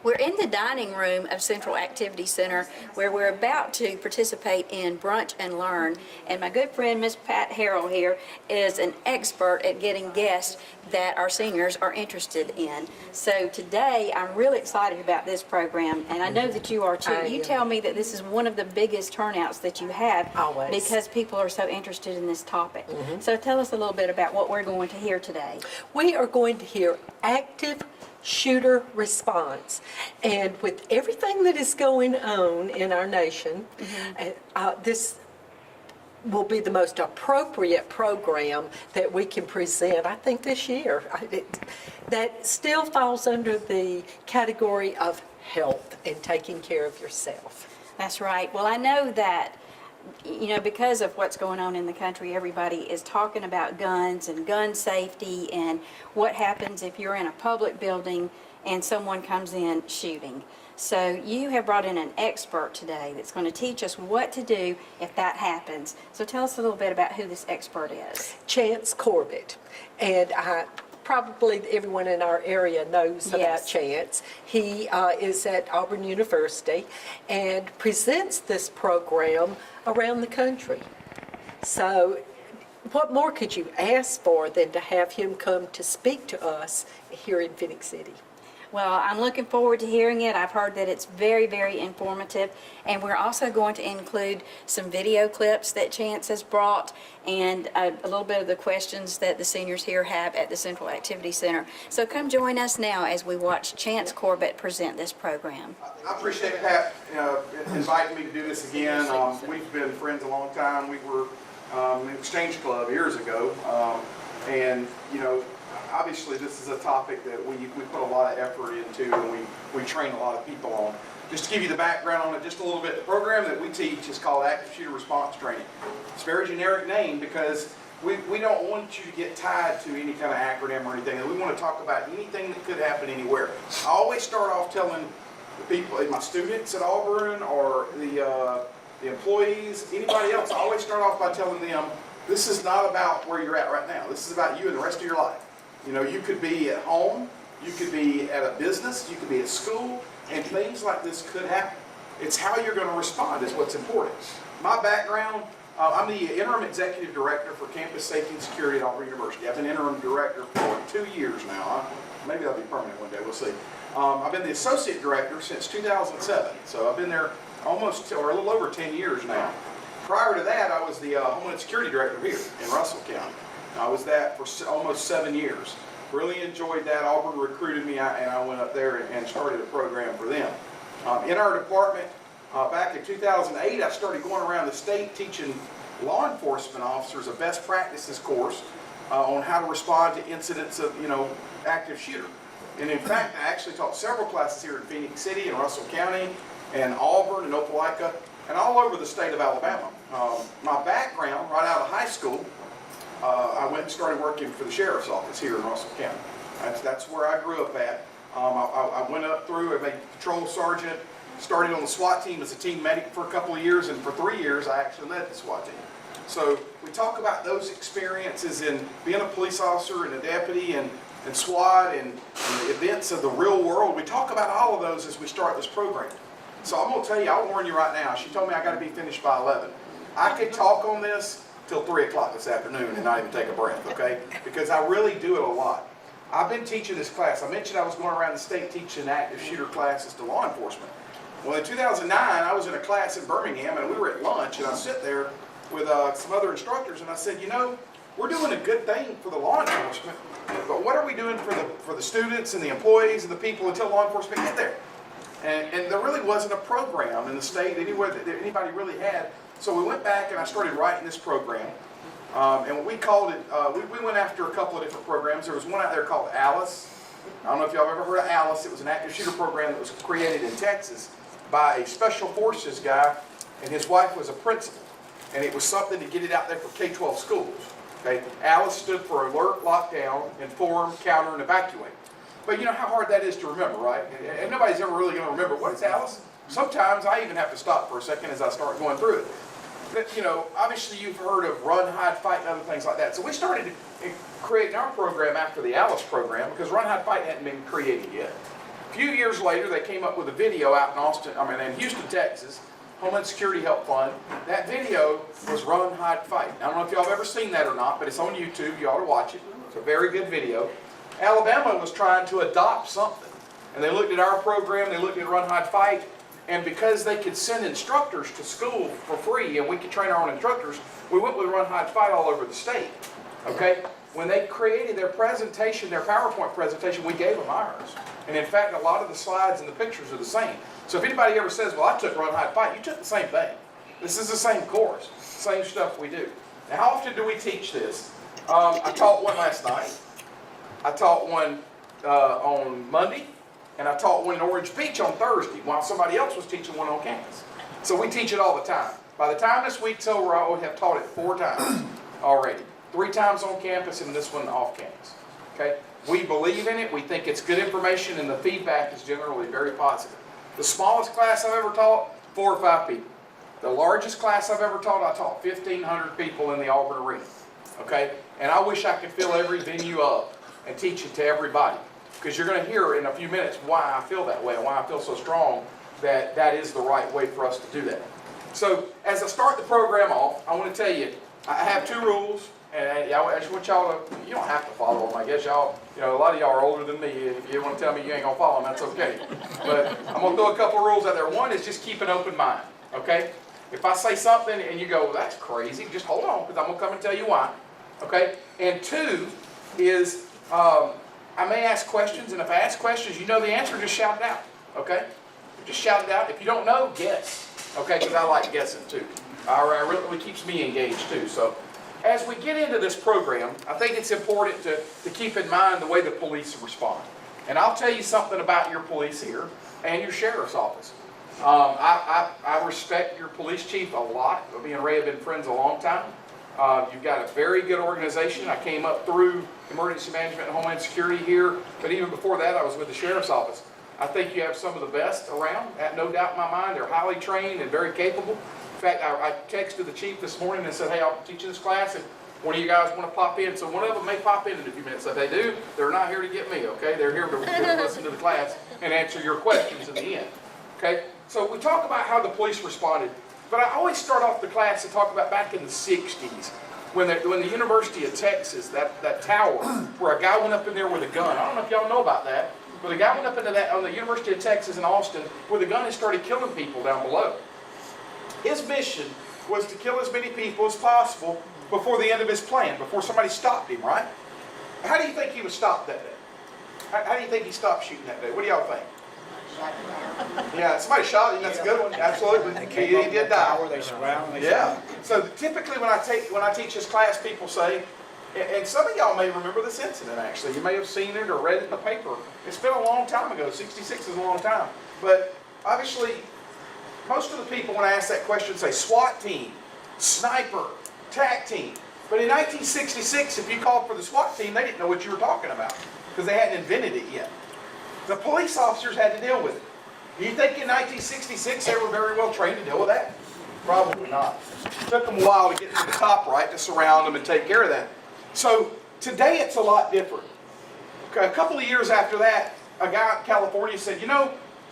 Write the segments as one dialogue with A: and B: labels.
A: We're in the dining room of Central Activity Center where we're about to participate in Brunch and Learn. And my good friend, Miss Pat Harrell here, is an expert at getting guests that our seniors are interested in. So today, I'm really excited about this program, and I know that you are too. You tell me that this is one of the biggest turnouts that you have.
B: Always.
A: Because people are so interested in this topic. So tell us a little bit about what we're going to hear today.
B: We are going to hear active shooter response. And with everything that is going on in our nation, this will be the most appropriate program that we can present, I think, this year. That still falls under the category of health and taking care of yourself.
A: That's right. Well, I know that, you know, because of what's going on in the country, everybody is talking about guns and gun safety and what happens if you're in a public building and someone comes in shooting. So you have brought in an expert today that's going to teach us what to do if that happens. So tell us a little bit about who this expert is.
B: Chance Corbett. And probably everyone in our area knows about Chance. He is at Auburn University and presents this program around the country. So what more could you ask for than to have him come to speak to us here in Phoenix City?
A: Well, I'm looking forward to hearing it. I've heard that it's very, very informative. And we're also going to include some video clips that Chance has brought and a little bit of the questions that the seniors here have at the Central Activity Center. So come join us now as we watch Chance Corbett present this program.
C: I appreciate Pat inviting me to do this again. We've been friends a long time. We were in the Exchange Club years ago. And, you know, obviously this is a topic that we put a lot of effort into and we train a lot of people on. Just to give you the background on it just a little bit, the program that we teach is called Active Shooter Response Training. It's a very generic name because we don't want you to get tied to any kind of acronym or anything. We want to talk about anything that could happen anywhere. I always start off telling the people, my students at Auburn or the employees, anybody else, I always start off by telling them, this is not about where you're at right now. This is about you and the rest of your life. You know, you could be at home, you could be at a business, you could be at school, and things like this could happen. It's how you're going to respond is what's important. My background, I'm the interim executive director for campus safety and security at Auburn University. I've been interim director for 2 years now. Maybe I'll be permanent one day, we'll see. I've been the associate director since 2007, so I've been there almost, or a little over 10 years now. Prior to that, I was the Homeland Security Director here in Russell County. I was that for almost 7 years. Really enjoyed that. Auburn recruited me, and I went up there and started a program for them. In our department, back in 2008, I started going around the state teaching law enforcement officers a best practices course on how to respond to incidents of, you know, active shooter. And in fact, I actually taught several classes here in Phoenix City and Russell County and Auburn and Opelika and all over the state of Alabama. My background, right out of high school, I went and started working for the sheriff's office here in Russell County. That's where I grew up at. I went up through, I made patrol sergeant, started on the SWAT team as a team medic for a couple of years, and for 3 years I actually led the SWAT team. So we talk about those experiences in being a police officer and a deputy and SWAT and the events of the real world. We talk about all of those as we start this program. So I'm going to tell you, I'll warn you right now, she told me I got to be finished by 11. I could talk on this till 3 o'clock this afternoon and not even take a breath, okay? Because I really do it a lot. I've been teaching this class. I mentioned I was going around the state teaching active shooter classes to law enforcement. Well, in 2009, I was in a class in Birmingham, and we were at lunch, and I sit there with some other instructors, and I said, you know, we're doing a good thing for the law enforcement, but what are we doing for the students and the employees and the people until law enforcement get there? And there really wasn't a program in the state anywhere that anybody really had. So we went back and I started writing this program. And we called it, we went after a couple of different programs. There was one out there called Alice. I don't know if y'all have ever heard of Alice. It was an active shooter program that was created in Texas by a special forces guy, and his wife was a principal. And it was something to get it out there for K-12 schools. Okay? Alice stood for alert, lockdown, inform, counter, and evacuate. But you know how hard that is to remember, right? And nobody's ever really going to remember, what is Alice? Sometimes I even have to stop for a second as I start going through it. But, you know, obviously you've heard of run, hide, fight, and other things like that. So we started creating our program after the Alice program because run, hide, fight hadn't been created yet. A few years later, they came up with a video out in Houston, Texas, Homeland Security Help Fund. That video was Run, Hide, Fight. I don't know if y'all have ever seen that or not, but it's on YouTube. You ought to watch it. It's a very good video. Alabama was trying to adopt something. And they looked at our program, they looked at Run, Hide, Fight, and because they could send instructors to school for free and we could train our own instructors, we went with Run, Hide, Fight all over the state. Okay? When they created their presentation, their PowerPoint presentation, we gave them ours. And in fact, a lot of the slides and the pictures are the same. So if anybody ever says, well, I took Run, Hide, Fight, you took the same thing. This is the same course, same stuff we do. Now, how often do we teach this? I taught one last night. I taught one on Monday. And I taught one in Orange Beach on Thursday while somebody else was teaching one on campus. So we teach it all the time. By the time this week's over, I would have taught it 4 times already. 3 times on campus and this one off campus. Okay? We believe in it. We think it's good information and the feedback is generally very positive. The smallest class I've ever taught, 4 or 5 people. The largest class I've ever taught, I taught 1,500 people in the Auburn Arena. Okay? And I wish I could fill every venue up and teach it to everybody. Because you're going to hear in a few minutes why I feel that way and why I feel so strong that that is the right way for us to do that. So as I start the program off, I want to tell you, I have 2 rules, and I just want y'all to, you don't have to follow them. I guess y'all, a lot of y'all are older than me. If you want to tell me you ain't going to follow them, that's okay. But I'm going to throw a couple rules out there. One is just keep an open mind, okay? If I say something and you go, well, that's crazy, just hold on, because I'm going to come and tell you why, okay? And 2 is, I may ask questions, and if I ask questions, you know the answer, just shout it out, okay? Just shout it out. If you don't know, guess, okay? Because I like guessing too. It really keeps me engaged too. So as we get into this program, I think it's important to keep in mind the way the police respond. And I'll tell you something about your police here and your sheriff's office. I respect your police chief a lot. Me and Ray have been friends a long time. You've got a very good organization. I came up through emergency management and homeland security here, but even before that I was with the sheriff's office. I think you have some of the best around, no doubt in my mind. They're highly trained and very capable. In fact, I texted the chief this morning and said, hey, I'll teach this class if one of you guys want to pop in. So one of them may pop in a few minutes. If they do, they're not here to get me, okay? They're here to listen to the class and answer your questions in the end, okay? So we talk about how the police responded. But I always start off the class and talk about back in the 60s when the University of Texas, that tower, where a guy went up in there with a gun. I don't know if y'all know about that, but a guy went up into that on the University of Texas in Austin with a gun and started killing people down below. His mission was to kill as many people as possible before the end of his plan, before somebody stopped him, right? How do you think he was stopped that day? How do you think he stopped shooting that day? What do y'all think? Yeah, somebody shot him. That's a good one. Absolutely. He did die.
D: They surround.
C: Yeah. So typically when I teach this class, people say, and some of y'all may remember this incident actually. You may have seen it or read it in the paper. It's been a long time ago. 66 is a long time. But obviously, most of the people when I ask that question say SWAT team, sniper, TAC team. But in 1966, if you called for the SWAT team, they didn't know what you were talking about because they hadn't invented it yet. The police officers had to deal with it. Do you think in 1966 they were very well trained to deal with that? Probably not. It took them a while to get to the top right, to surround them and take care of that. So today it's a lot different. Okay, a couple of years after that, a guy in California said,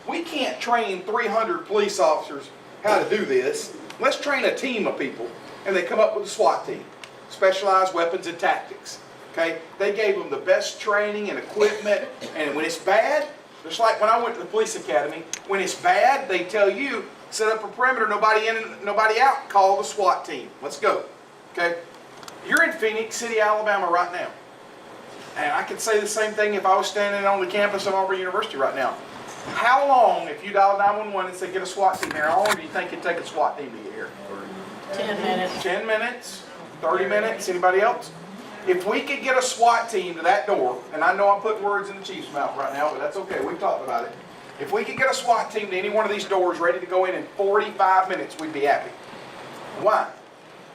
C: we can't train 300 police officers how to do this. Let's train a team of people. And they come up with a SWAT team, Specialized Weapons and Tactics. Okay, they gave them the best training and equipment, and when it's bad, just like when I went to the police academy, when it's bad, they tell you, set up a perimeter, nobody in, nobody out, call the SWAT team. Let's go. Okay, you're in Phoenix City, Alabama right now. And I could say the same thing if I was standing on the campus of Auburn University right now. How long, if you dial 911 and say get a SWAT team here, how long do you think it'd take a SWAT team to get here?
D: 10 minutes.
C: 10 minutes? 30 minutes? Anybody else? If we could get a SWAT team to that door, and I know I'm putting words in the chief's mouth right now, but that's okay, we've talked about it. If we could get a SWAT team to any one of these doors ready to go in 45 minutes, we'd be happy. Why?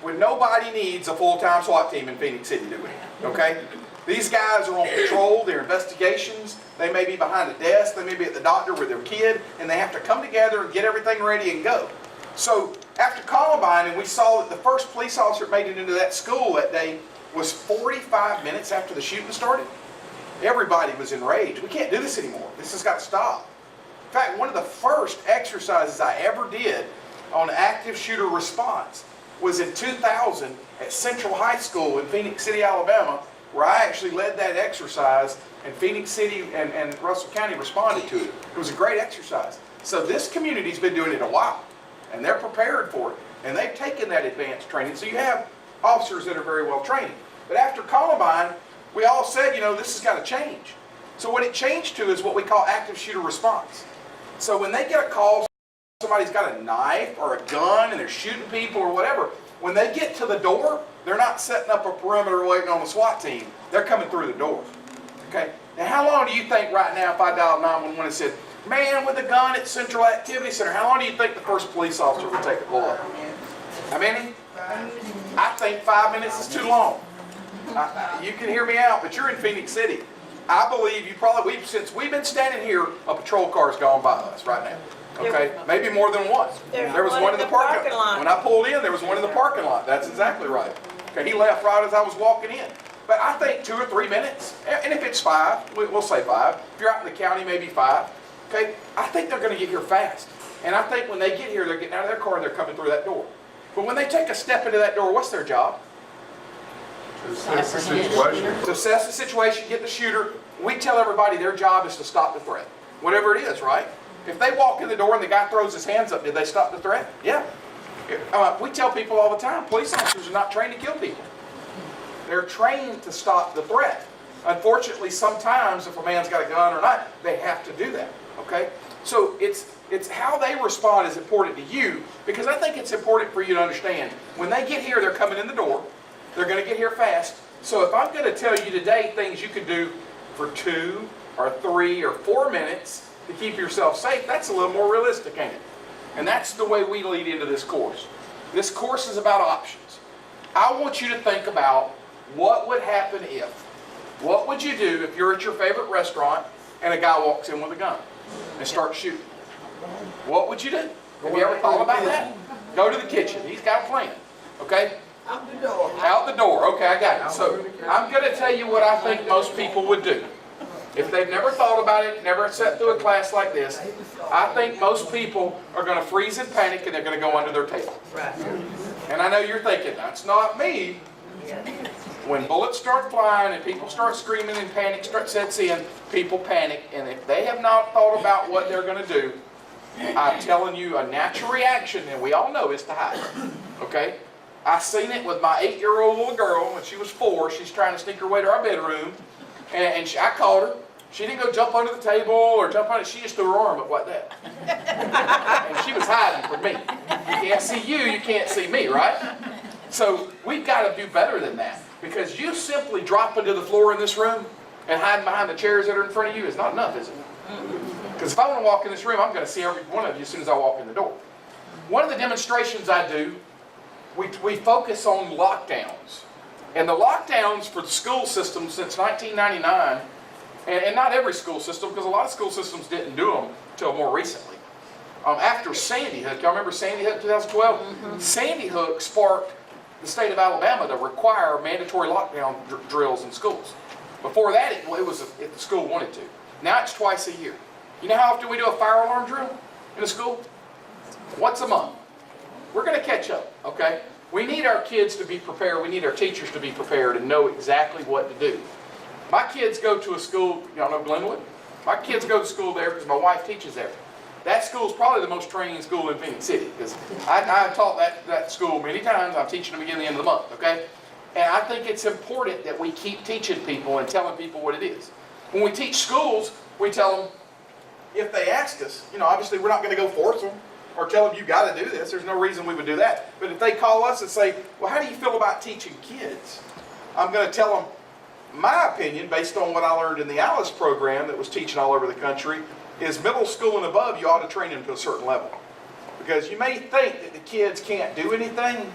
C: When nobody needs a full-time SWAT team in Phoenix City, do we? Okay? These guys are on patrol, they're investigations, they may be behind a desk, they may be at the doctor with their kid, and they have to come together and get everything ready and go. So after Columbine, and we saw that the first police officer that made it into that school that day was 45 minutes after the shooting started. everybody was enraged. We can't do this anymore. This has got to stop. In fact, one of the first exercises I ever did on active shooter response was in 2000 at Central High School in Phoenix City, Alabama, where I actually led that exercise, and Phoenix City and Russell County responded to it. It was a great exercise. So this community's been doing it a while, and they're prepared for it, and they've taken that advanced training. So you have officers that are very well trained. But after Columbine, we all said, you know, this has got to change. So what it changed to is what we call active shooter response. So when they get a call, somebody's got a knife or a gun and they're shooting people or whatever, when they get to the door, they're not setting up a perimeter waiting on the SWAT team. They're coming through the door. Okay? Now how long do you think right now if I dialed 911 and said, man with a gun at Central Activity Center, how long do you think the first police officer would take to pull up? How many? I think 5 minutes is too long. You can hear me out, but you're in Phoenix City. I believe you probably, since we've been standing here, a patrol car's gone by us right now. Okay, maybe more than one. There was one in the parking lot. When I pulled in, there was one in the parking lot. That's exactly right. Okay, he left right as I was walking in. But I think 2 or 3 minutes, and if it's 5, we'll say 5. If you're out in the county, maybe 5. Okay, I think they're going to get here fast. And I think when they get here, they're getting out of their car and they're coming through that door. But when they take a step into that door, what's their job?
E: To assess the situation.
C: To assess the situation, get the shooter. We tell everybody their job is to stop the threat. Whatever it is, right? If they walk in the door and the guy throws his hands up, did they stop the threat? Yeah. We tell people all the time, police officers are not trained to kill people. They're trained to stop the threat. Unfortunately, sometimes if a man's got a gun or not, they have to do that. Okay? So it's how they respond is important to you, because I think it's important for you to understand. When they get here, they're coming in the door. They're going to get here fast. So if I'm going to tell you today things you could do for 2 or 3 or 4 minutes to keep yourself safe, that's a little more realistic, ain't it? And that's the way we lead into this course. This course is about options. I want you to think about what would happen if. What would you do if you're at your favorite restaurant and a guy walks in with a gun and starts shooting? What would you do? Have you ever thought about that? Go to the kitchen. He's got a plan. Okay?
E: Out the door.
C: Out the door. Okay, I got it. So I'm going to tell you what I think most people would do. If they've never thought about it, never sat through a class like this, I think most people are going to freeze in panic and they're going to go under their table.
E: Right.
C: And I know you're thinking, that's not me. When bullets start flying and people start screaming and panic sets in, people panic. And if they have not thought about what they're going to do, I'm telling you, a natural reaction, and we all know, is to hide. Okay? I seen it with my 8-year-old little girl when she was 4. She's trying to sneak her way to our bedroom. And I called her. She didn't go jump under the table or jump on it. She just threw her arm up like that. And she was hiding from me. You can't see you, you can't see me, right? So we've got to do better than that. Because you simply dropping to the floor in this room and hiding behind the chairs that are in front of you is not enough, is it? Because if I want to walk in this room, I'm going to see every one of you as soon as I walk in the door. One of the demonstrations I do, we focus on lockdowns. And the lockdowns for the school system since 1999, and not every school system, because a lot of school systems didn't do them until more recently. After Sandy Hook, y'all remember Sandy Hook 2012? Mm-hmm. Sandy Hook sparked the state of Alabama to require mandatory lockdown drills in schools. Before that, it was if the school wanted to. Now it's twice a year. You know how often we do a fire alarm drill in a school? Once a month. We're going to catch up, okay? We need our kids to be prepared. We need our teachers to be prepared and know exactly what to do. My kids go to a school, y'all know Glenwood? My kids go to school there because my wife teaches there. That school is probably the most training school in Phoenix City, because I taught that school many times. I'm teaching them again at the end of the month, okay? And I think it's important that we keep teaching people and telling people what it is. When we teach schools, we tell them, if they ask us, you know, obviously we're not going to go force them or tell them you got to do this. There's no reason we would do that. But if they call us and say, well, how do you feel about teaching kids? I'm going to tell them my opinion, based on what I learned in the Alice program that was teaching all over the country, is middle school and above, you ought to train them to a certain level. Because you may think that the kids can't do anything,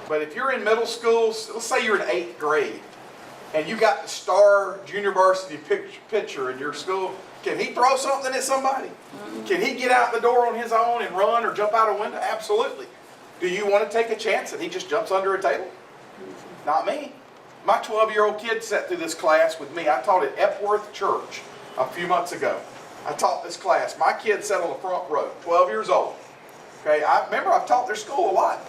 C: but if you're in middle school, let's say you're in 8th grade, and you got the star junior varsity pitcher in your school, can he throw something at somebody? Can he get out the door on his own and run or jump out a window? Absolutely. Do you want to take a chance that he just jumps under a table? Not me. My 12-year-old kid sat through this class with me. I taught at Epworth Church a few months ago. I taught this class. My kid sat on the front row, 12 years old. Okay, I've taught their school a lot.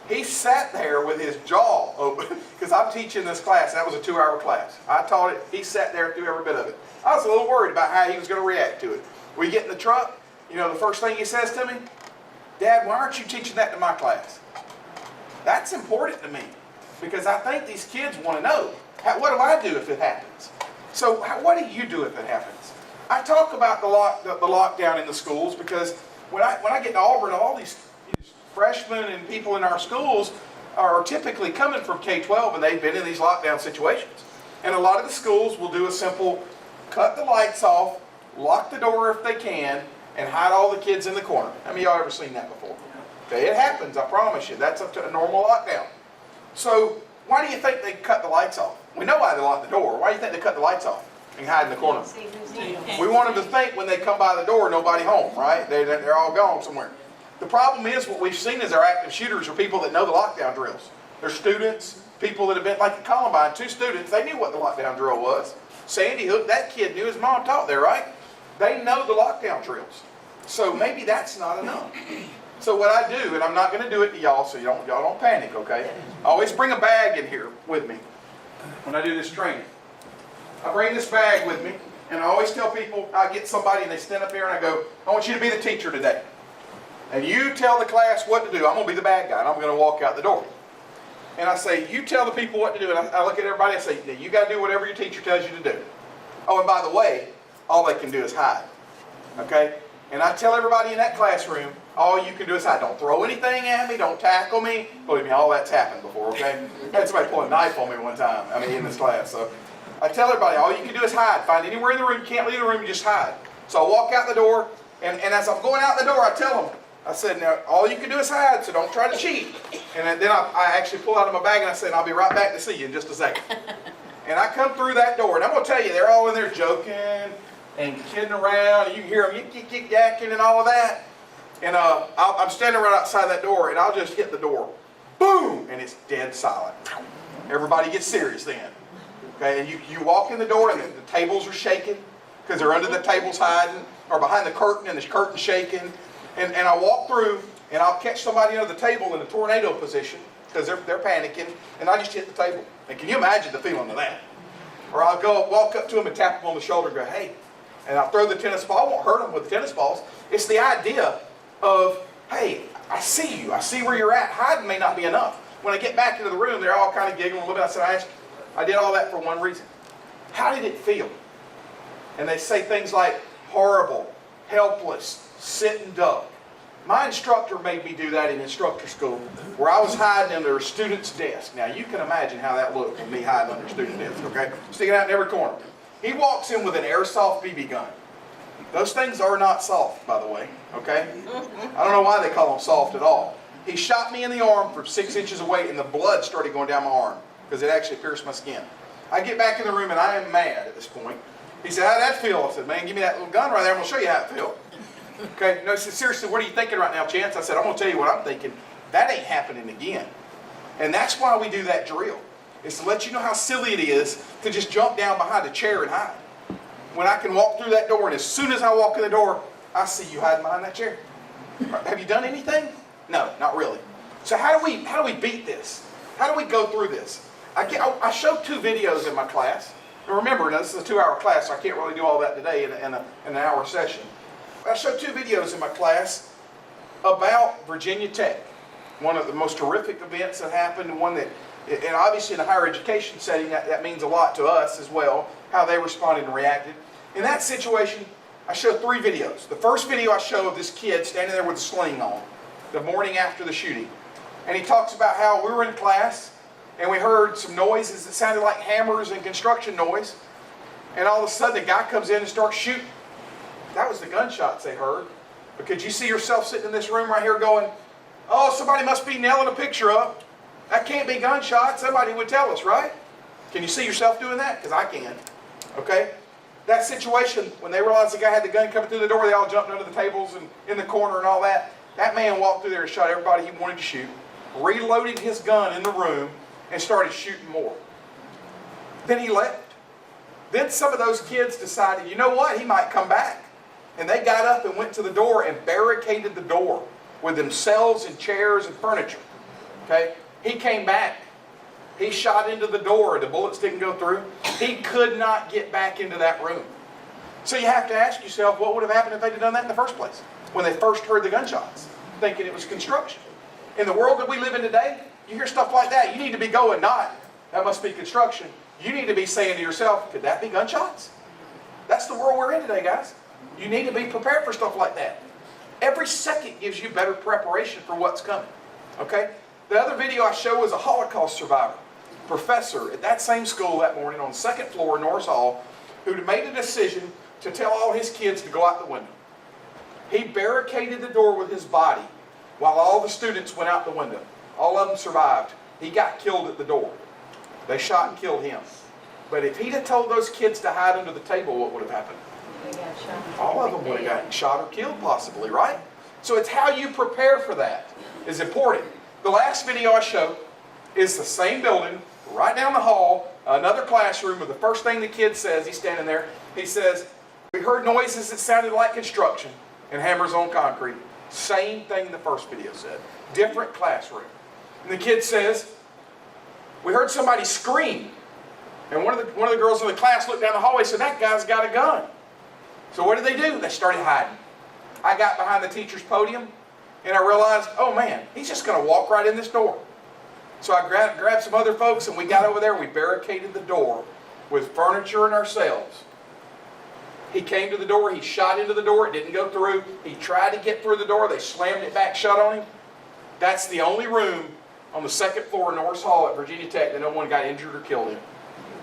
C: He sat there with his jaw open because I'm teaching this class. That was a 2-hour class. I taught it. He sat there through every bit of it. I was a little worried about how he was going to react to it. We get in the truck. You know, the first thing he says to me, "Dad, why aren't you teaching that to my class?" That's important to me because I think these kids want to know, what do I do if it happens? So what do you do if it happens? I talk about the lockdown in the schools because when I get to Auburn, all these freshmen and people in our schools are typically coming from K-12 and they've been in these lockdown situations. And a lot of the schools will do a simple cut the lights off, lock the door if they can, and hide all the kids in the corner. How many of y'all ever seen that before? Okay, it happens, I promise you. That's up to a normal lockdown. So why do you think they cut the lights off? We know why they lock the door. Why do you think they cut the lights off and hide in the corner? We want them to think when they come by the door, nobody home, right? They're all gone somewhere. The problem is what we've seen is our active shooters are people that know the lockdown drills. They're students, people that have been, like at Columbine, 2 students, they knew what the lockdown drill was. Sandy Hook, that kid knew his mom taught there, right? They know the lockdown drills. So maybe that's not enough. So what I do, and I'm not going to do it to y'all, so y'all don't panic, okay? I always bring a bag in here with me when I do this training. I bring this bag with me, and I always tell people, I get somebody and they stand up here and I go, "I want you to be the teacher today. And you tell the class what to do. I'm going to be the bad guy, and I'm going to walk out the door." And I say, "You tell the people what to do." And I look at everybody and I say, "You got to do whatever your teacher tells you to do." Oh, and by the way, all they can do is hide. Okay? And I tell everybody in that classroom, all you can do is hide. Don't throw anything at me. Don't tackle me. Believe me, all that's happened before, okay? I had somebody pull a knife on me one time, in this class. So I tell everybody, all you can do is hide. Find anywhere in the room. You can't leave the room, you just hide. So I walk out the door, and as I'm going out the door, I tell them, I said, "Now, all you can do is hide, so don't try to cheat." And then I actually pull out of my bag, and I said, "I'll be right back to see you in just a second." And I come through that door, and I'm going to tell you, they're all in there joking and kidding around, and you can hear them yik-yik-yakking and all of that. And I'm standing right outside that door, and I'll just hit the door. Boom! And it's dead silent. Everybody gets serious then. Okay, and you walk in the door, and the tables are shaking because they're under the tables hiding, or behind the curtain, and the curtain's shaking. And I walk through, and I'll catch somebody under the table in a tornado position because they're panicking, and I just hit the table. And can you imagine the feeling of that? Or I'll walk up to them and tap them on the shoulder and go, "Hey," and I'll throw the tennis ball. I won't hurt them with the tennis balls. It's the idea of, "Hey, I see you. I see where you're at. Hiding may not be enough." When I get back into the room, they're all kind of giggling a little bit. I said, I did all that for one reason. How did it feel? And they say things like horrible, helpless, sit and duck. My instructor made me do that in instructor school, where I was hiding under a student's desk. Now, you can imagine how that looked with me hiding under a student's desk, okay? Sticking out in every corner. He walks in with an airsoft BB gun. Those things are not soft, by the way, okay? I don't know why they call them soft at all. He shot me in the arm from 6 inches away, and the blood started going down my arm because it actually pierced my skin. I get back in the room, and I am mad at this point. He said, "How'd that feel?" I said, "Man, give me that little gun right there. I'm going to show you how it feels." Okay, no, he said, "Seriously, what are you thinking right now, Chance?" I said, "I'm going to tell you what I'm thinking. That ain't happening again." And that's why we do that drill. Is to let you know how silly it is to just jump down behind a chair and hide. When I can walk through that door, and as soon as I walk in the door, I see you hiding behind that chair. Have you done anything? No, not really. So how do we beat this? How do we go through this? I showed 2 videos in my class. And remember, now this is a 2-hour class, so I can't really do all that today in an hour session. I showed 2 videos in my class about Virginia Tech, one of the most horrific events that happened, one that, and obviously in a higher education setting, that means a lot to us as well, how they responded and reacted. In that situation, I showed 3 videos. The first video I show of this kid standing there with a sling on, the morning after the shooting. And he talks about how we were in class, and we heard some noises that sounded like hammers and construction noise. And all of a sudden, a guy comes in and starts shooting. That was the gunshots they heard. But could you see yourself sitting in this room right here going, "Oh, somebody must be nailing a picture up. That can't be gunshots. Somebody would tell us, right?" Can you see yourself doing that? Because I can. Okay? That situation, when they realized the guy had the gun coming through the door, they all jumped under the tables and in the corner and all that. That man walked through there and shot everybody he wanted to shoot, reloaded his gun in the room, and started shooting more. Then he left. Then some of those kids decided, you know what, he might come back. And they got up and went to the door and barricaded the door with themselves and chairs and furniture. Okay? He came back. He shot into the door. The bullets didn't go through. He could not get back into that room. So you have to ask yourself, what would have happened if they'd have done that in the first place? When they first heard the gunshots, thinking it was construction. In the world that we live in today, you hear stuff like that. You need to be going, not, that must be construction. You need to be saying to yourself, could that be gunshots? That's the world we're in today, guys. You need to be prepared for stuff like that. Every second gives you better preparation for what's coming. Okay? The other video I show was a Holocaust survivor, professor at that same school that morning on the second floor, Norris Hall, who made a decision to tell all his kids to go out the window. He barricaded the door with his body while all the students went out the window. All of them survived. He got killed at the door. They shot and killed him. But if he'd have told those kids to hide under the table, what would have happened? All of them would have gotten shot or killed possibly, right? So it's how you prepare for that is important. The last video I showed is the same building, right down the hall, another classroom, where the first thing the kid says, he's standing there, he says, we heard noises that sounded like construction and hammers on concrete. Same thing the first video said. Different classroom. And the kid says, we heard somebody scream. And one of the girls in the class looked down the hallway and said, that guy's got a gun. So what did they do? They started hiding. I got behind the teacher's podium and I realized, oh man, he's just going to walk right in this door. So I grabbed some other folks and we got over there and we barricaded the door with furniture and ourselves. He came to the door, he shot into the door, it didn't go through. He tried to get through the door, they slammed it back shut on him. That's the only room on the second floor of Norris Hall at Virginia Tech that no one got injured or killed in.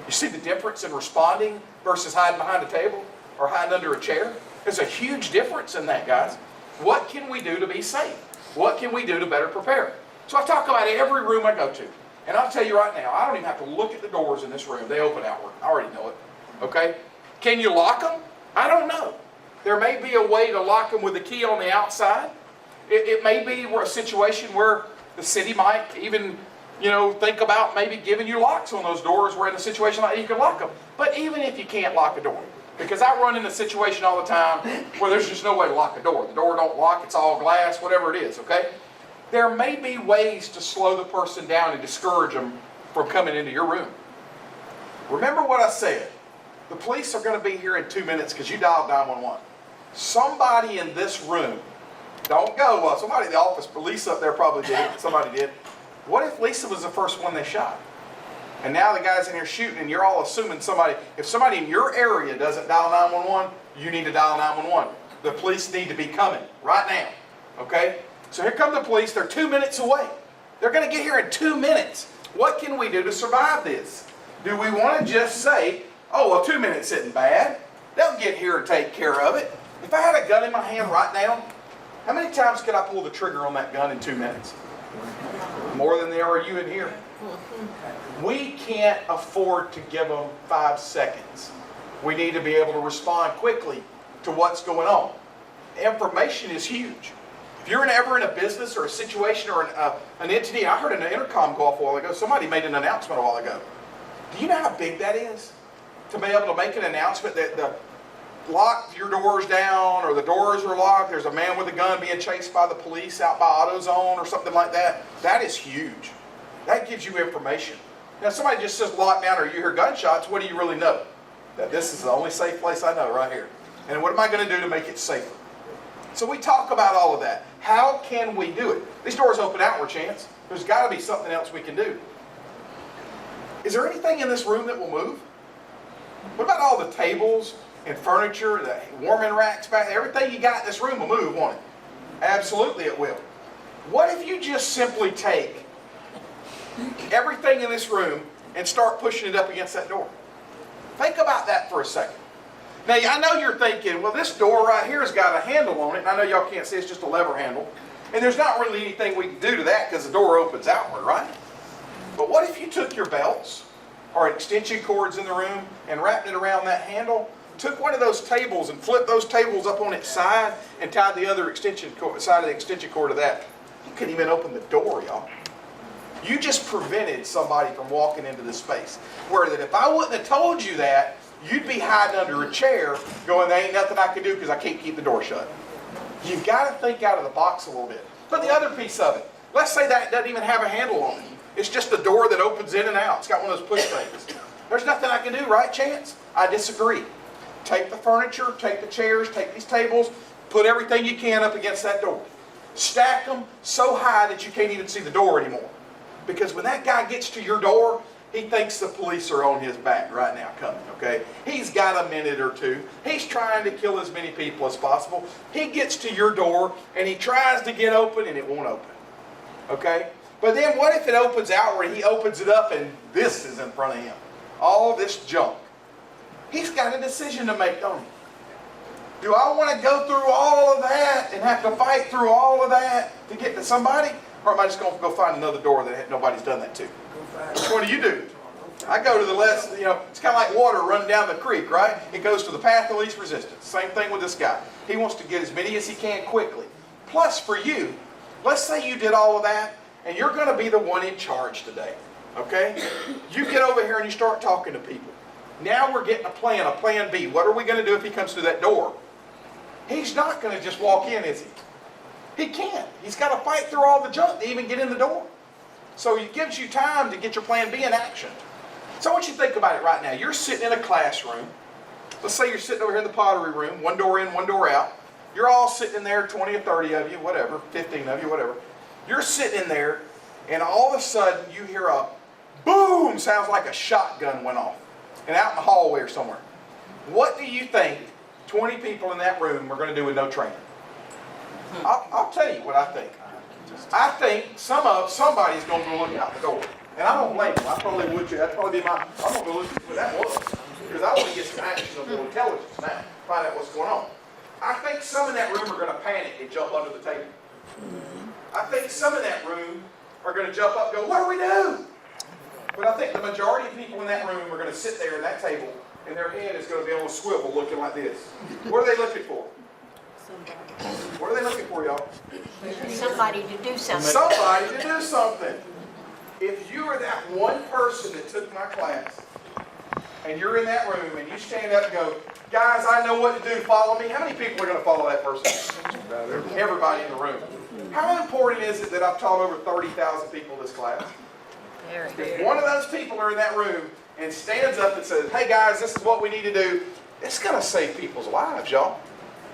C: You see the difference in responding versus hiding behind a table or hiding under a chair? There's a huge difference in that, guys. What can we do to be safe? What can we do to better prepare? So I talk about every room I go to. And I'll tell you right now, I don't even have to look at the doors in this room. They open outward. I already know it. Okay? Can you lock them? I don't know. There may be a way to lock them with a key on the outside. It may be a situation where the city might even, think about maybe giving you locks on those doors where in a situation like that you can lock them. But even if you can't lock a door, because I run into a situation all the time where there's just no way to lock a door. The door don't lock, it's all glass, whatever it is, okay? There may be ways to slow the person down and discourage them from coming into your room. Remember what I said. The police are going to be here in 2 minutes because you dialed 911. Somebody in this room, don't go, well, somebody in the office, Lisa up there probably did, somebody did. What if Lisa was the first one they shot? And now the guy's in here shooting and you're all assuming if somebody in your area doesn't dial 911, you need to dial 911. The police need to be coming right now, okay? So here come the police, they're 2 minutes away. They're going to get here in 2 minutes. What can we do to survive this? Do we want to just say, oh, well, 2 minutes isn't bad. They'll get here and take care of it. If I had a gun in my hand right now, how many times could I pull the trigger on that gun in 2 minutes? More than there are you in here. We can't afford to give them 5 seconds. We need to be able to respond quickly to what's going on. Information is huge. If you're ever in a business or a situation or an entity, I heard an intercom go off a while ago. Somebody made an announcement a while ago. Do you know how big that is? To be able to make an announcement that lock your doors down or the doors are locked, there's a man with a gun being chased by the police out by AutoZone or something like that. That is huge. That gives you information. Now if somebody just says lockdown or you hear gunshots, what do you really know? That this is the only safe place I know right here. And what am I going to do to make it safer? So we talk about all of that. How can we do it? These doors open outward, Chance. There's got to be something else we can do. Is there anything in this room that will move? What about all the tables and furniture, the warming racks back there? Everything you got in this room will move, won't it? Absolutely it will. What if you just simply take everything in this room and start pushing it up against that door? Think about that for a second. Now, I know you're thinking, well, this door right here has got a handle on it, and I know y'all can't see, it's just a lever handle. And there's not really anything we can do to that because the door opens outward, right? But what if you took your belts or extension cords in the room and wrapped it around that handle, took one of those tables and flipped those tables up on its side and tied the other side of the extension cord to that? You couldn't even open the door, y'all. You just prevented somebody from walking into this space. Where that if I wouldn't have told you that, you'd be hiding under a chair going, there ain't nothing I can do because I can't keep the door shut. You've got to think out of the box a little bit. But the other piece of it, let's say that it doesn't even have a handle on it. It's just a door that opens in and out. It's got one of those push things. There's nothing I can do, right, Chance? I disagree. Take the furniture, take the chairs, take these tables, put everything you can up against that door. Stack them so high that you can't even see the door anymore. Because when that guy gets to your door, he thinks the police are on his back right now coming, okay? He's got a minute or two. He's trying to kill as many people as possible. He gets to your door and he tries to get open and it won't open, okay? But then what if it opens outward? He opens it up and this is in front of him. All this junk. He's got a decision to make, don't he? Do I want to go through all of that and have to fight through all of that to get to somebody? Or am I just going to go find another door that nobody's done that to? Which one do you do? I go to the less, it's kind of like water running down the creek, right? It goes to the path of least resistance. Same thing with this guy. He wants to get as many as he can quickly. Plus for you, let's say you did all of that and you're going to be the one in charge today, okay? You get over here and you start talking to people. Now we're getting a plan B. What are we going to do if he comes through that door? He's not going to just walk in, is he? He can't. He's got to fight through all the junk to even get in the door. So it gives you time to get your plan B in action. So I want you to think about it right now. You're sitting in a classroom. Let's say you're sitting over here in the pottery room, one door in, one door out. You're all sitting in there, 20 or 30 of you, whatever, 15 of you, whatever. You're sitting in there, and all of a sudden you hear a boom, sounds like a shotgun went off. And out in the hallway or somewhere. What do you think 20 people in that room are going to do with no training? I'll tell you what I think. I think somebody's going to go look out the door. And I don't blame them. I probably would too. That'd probably be I'm going to go look at what that was. Because I want to get some actionable intelligence now. Find out what's going on. I think some in that room are going to panic and jump under the table. I think some in that room are going to jump up and go, what do we do? But I think the majority of people in that room are going to sit there at that table and their head is going to be on a swivel looking like this. What are they looking for? What are they looking for, y'all?
D: Somebody to do something.
C: Somebody to do something. If you are that one person that took my class and you're in that room and you stand up and go, guys, I know what to do, follow me. How many people are going to follow that person? Everybody in the room. How important is it that I've taught over 30,000 people this class? If one of those people are in that room and stands up and says, hey guys, this is what we need to do, it's going to save people's lives, y'all.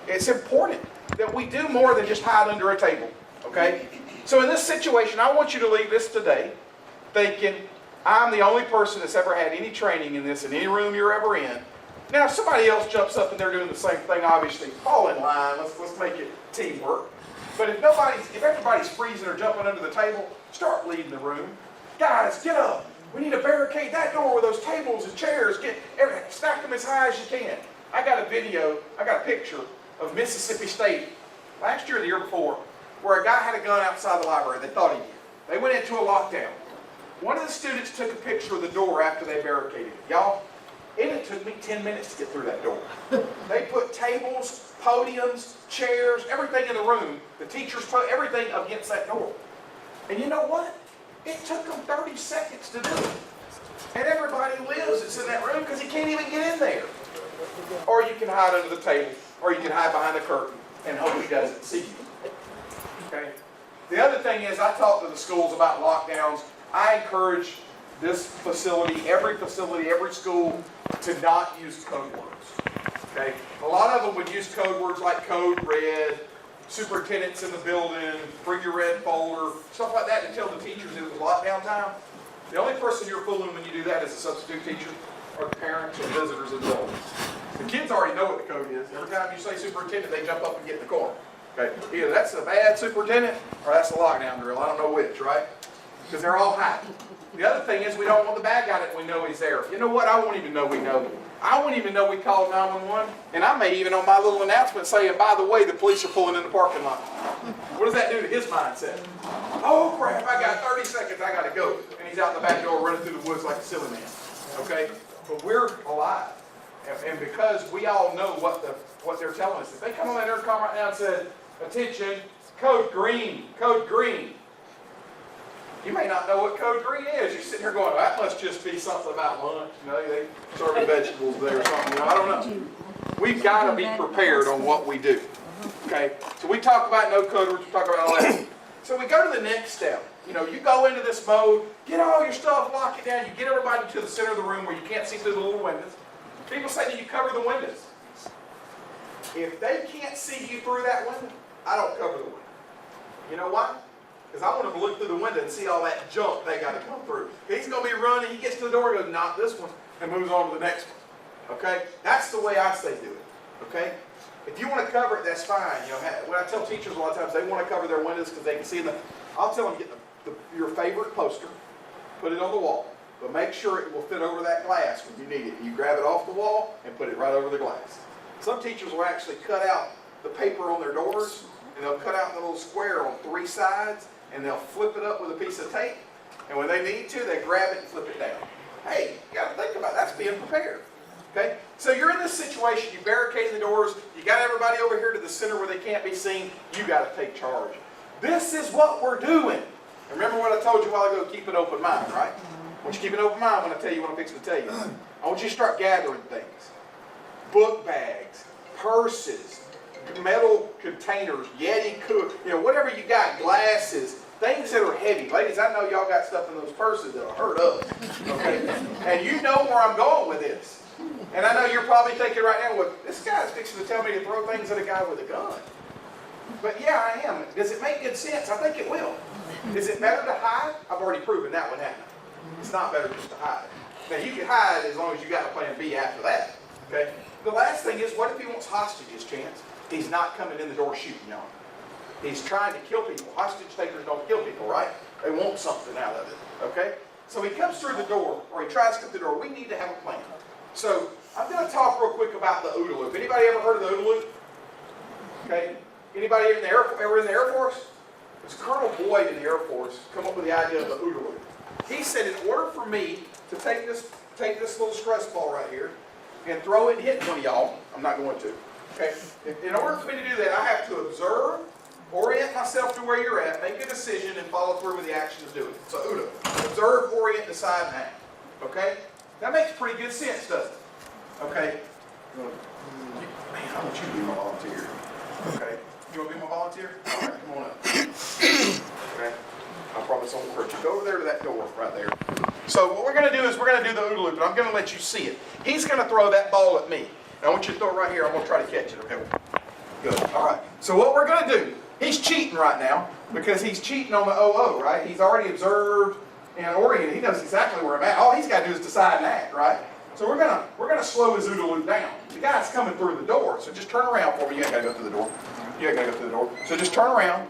C: It's important that we do more than just hide under a table, okay? So in this situation, I want you to leave this today thinking, I'm the only person that's ever had any training in this in any room you're ever in. Now, if somebody else jumps up and they're doing the same thing, obviously, fall in line. Let's make it teamwork. But if everybody's freezing or jumping under the table, start leaving the room. Guys, get up. We need to barricade that door with those tables and chairs. Stack them as high as you can. I got a picture of Mississippi State last year or the year before where a guy had a gun outside the library. They thought he did. They went into a lockdown. One of the students took a picture of the door after they barricaded it. Y'all, it took me 10 minutes to get through that door. They put tables, podiums, chairs, everything in the room, the teachers put everything against that door. And you know what? It took them 30 seconds to do it. And everybody lives that's in that room because he can't even get in there. Or you can hide under the table, or you can hide behind the curtain and hope he doesn't see you. Okay? The other thing is, I talk to the schools about lockdowns. I encourage this facility, every school, to not use code words. Okay? A lot of them would use code words like code red, superintendent's in the building, bring your red folder, stuff like that to tell the teachers it was lockdown time. The only person you're fooling when you do that as a substitute teacher are the parents or visitors in the building. The kids already know what the code is. Every time you say superintendent, they jump up and get in the corner. Okay? Either that's a bad superintendent or that's a lockdown drill. I don't know which, right? Because they're all hiding. The other thing is we don't want the bad guy that we know he's there. You know what? I won't even know we know. I won't even know we called 911. And I may even on my little announcement say, and by the way, the police are pulling in the parking lot. What does that do to his mindset? Oh crap, I got 30 seconds, I gotta go. And he's out the back door running through the woods like a silly man. Okay? But we're alive. And because we all know what they're telling us. If they come on that intercom right now and said, attention, code green, You may not know what code green is. You're sitting here going, well, that must just be something about lunch. You know, they serving vegetables there or something. You know, I don't know. We've got to be prepared on what we do. Okay? So we talk about no code words, we talk about all that. So we go to the next step. You know, you go into this mode, get all your stuff, lock it down, you get everybody to the center of the room where you can't see through the little windows. People say that you cover the windows. If they can't see you through that window, I don't cover the window. You know why? Because I want them to look through the window and see all that junk they got to come through. He's going to be running, he gets to the door and goes, not this one, and moves on to the next one. Okay? That's the way I say do it. Okay? If you want to cover it, that's fine. You know, when I tell teachers a lot of times they want to cover their windows because they can see in the, I'll tell them get your favorite poster, put it on the wall, but make sure it will fit over that glass when you need it. You grab it off the wall and put it right over the glass. Some teachers will actually cut out the paper on their doors, and they'll cut out the little square on 3 sides, and they'll flip it up with a piece of tape, and when they need to, they grab it and flip it down. Hey, you got to think about it. That's being prepared. Okay? So you're in this situation, you barricade the doors, you got everybody over here to the center where they can't be seen, you got to take charge. This is what we're doing. Remember what I told you a while ago, keep an open mind, right? I want you to keep an open mind when I tell you what I'm fixing to tell you. I want you to start gathering things. Book bags, purses, metal containers, Yeti cook, you know, whatever you got, glasses, things that are heavy. Ladies, I know y'all got stuff in those purses that'll hurt us. Okay? And you know where I'm going with this. And I know you're probably thinking right now, well, this guy's fixing to tell me to throw things at a guy with a gun. But yeah, I am. Does it make good sense? I think it will. Is it better to hide? I've already proven that one happened. It's not better just to hide. Now, you can hide as long as you got a plan B after that. Okay? The last thing is, what if he wants hostages, Chance? He's not coming in the door shooting y'all. He's trying to kill people. Hostage takers don't kill people, right? They want something out of it. Okay? So he comes through the door, or he tries to come through the door. We need to have a plan. So I'm going to talk real quick about the OODA loop. Anybody ever heard of the OODA loop? Okay? Anybody ever in the Air Force? It's Colonel Boyd in the Air Force come up with the idea of the OODA loop. He said, in order for me to take this little stress ball right here and throw it and hit one of y'all, I'm not going to. Okay? In order for me to do that, I have to observe, orient myself to where you're at, make a decision, and follow through with the action of doing it. So OODA, observe, orient, decide, and act. Okay? That makes pretty good sense, doesn't it? Okay? Man, I want you to be my volunteer. Okay? You want to be my volunteer? All right, come on up. Okay? I promise I won't hurt you. Go over there to that door right there. So what we're going to do is we're going to do the OODA loop, and I'm going to let you see it. He's going to throw that ball at me. And I want you to throw it right here. I'm going to try to catch it, okay? Good. All right. So what we're going to do, he's cheating right now because he's cheating on the OO, right? He's already observed and oriented. He knows exactly where I'm at. All he's got to do is decide and act, right? So we're gonna slow his OODA loop down. The guy's coming through the door, so just turn around for me. You ain't got to go through the door. You ain't got to go through the door. So just turn around,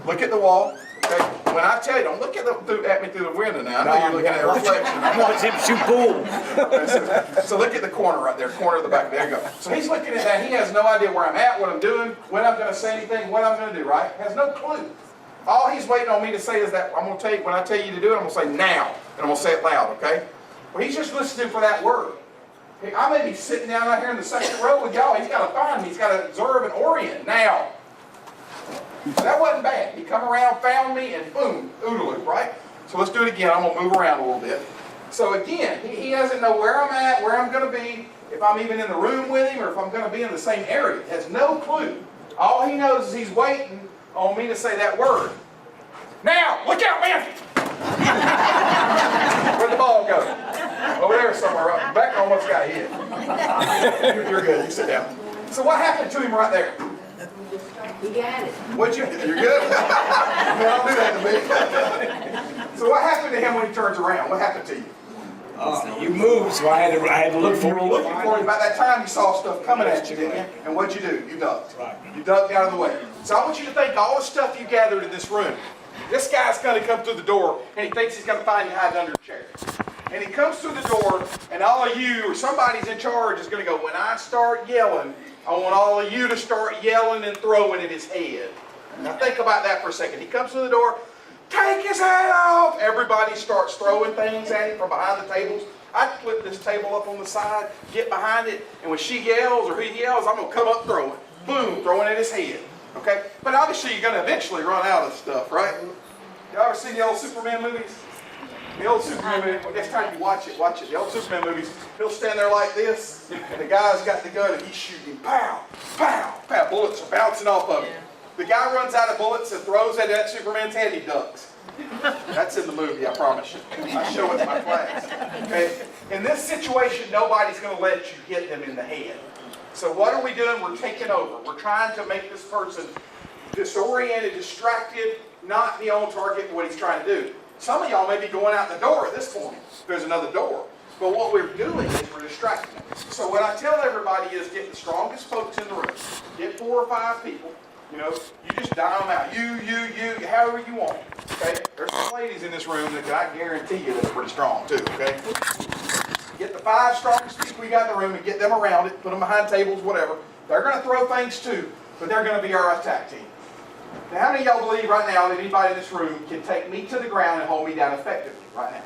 C: look at the wall. Okay? When I tell you, don't look at me through the window now. I know you're looking at a reflection.
F: I'm watching him shoot pool.
C: So look at the corner right there, corner of the back. There you go. So he's looking at that. He has no idea where I'm at, what I'm doing, when I'm going to say anything, what I'm going to do, right? Has no clue. All he's waiting on me to say is that I'm going to tell you, when I tell you to do it, I'm going to say now. And I'm going to say it loud, okay? Well, he's just listening for that word. I may be sitting down out here in the second row with y'all. He's got to find me. He's got to observe and orient now. So that wasn't bad. He come around, found me, and boom, OODA loop, right? So let's do it again. I'm going to move around a little bit. So again, he doesn't know where I'm at, where I'm going to be, if I'm even in the room with him, or if I'm going to be in the same area. He has no clue. All he knows is he's waiting on me to say that word. Now, look out, man! Where'd the ball go? Over there somewhere. Right? Beck almost got hit. You're good. You sit down. So what happened to him right there?
D: You got it.
C: What'd you? You're good. Man, don't do that to me. So what happened to him when he turns around? What happened to you?
F: You moved, so I had to look for
C: You were looking for him. By that time, you saw stuff coming at you, didn't you? And what'd you do? You ducked.
F: Right.
C: You ducked out of the way. So I want you to think all the stuff you gathered in this room. This guy's going to come through the door, and he thinks he's going to find you hiding under the chair. And he comes through the door, and all of you, or somebody's in charge, is going to go, when I start yelling, I want all of you to start yelling and throwing at his head. Now think about that for a second. He comes through the door, take his head off. Everybody starts throwing things at him from behind the tables. I flip this table up on the side, get behind it, and when she yells or he yells, I'm going to come up throwing. Boom, throwing at his head. Okay? But obviously you're going to eventually run out of stuff, right? Y'all ever seen the old Superman movies? The old Superman movie, well, next time you watch it. The old Superman movies, he'll stand there like this, and the guy's got the gun and he's shooting, pow, pow, pow. Bullets are bouncing off of him. The guy runs out of bullets and throws it at Superman's head, he ducks. That's in the movie, I promise you. I show it to my class. Okay? In this situation, nobody's going to let you hit them in the head. So what are we doing? We're taking over. We're trying to make this person disoriented, distracted, not be on target with what he's trying to do. Some of y'all may be going out the door at this point. There's another door. But what we're doing is we're distracting them. So what I tell everybody is get the strongest folks in the room. Get 4 or 5 people. You know, you just dial them out. You, however you want. Okay? There's some ladies in this room that I guarantee you that's pretty strong too. Okay? Get the 5 strongest people you got in the room and get them around it. Put them behind tables, whatever. They're going to throw things too, but they're going to be our attack team. Now, how many of y'all believe right now that anybody in this room can take me to the ground and hold me down effectively right now?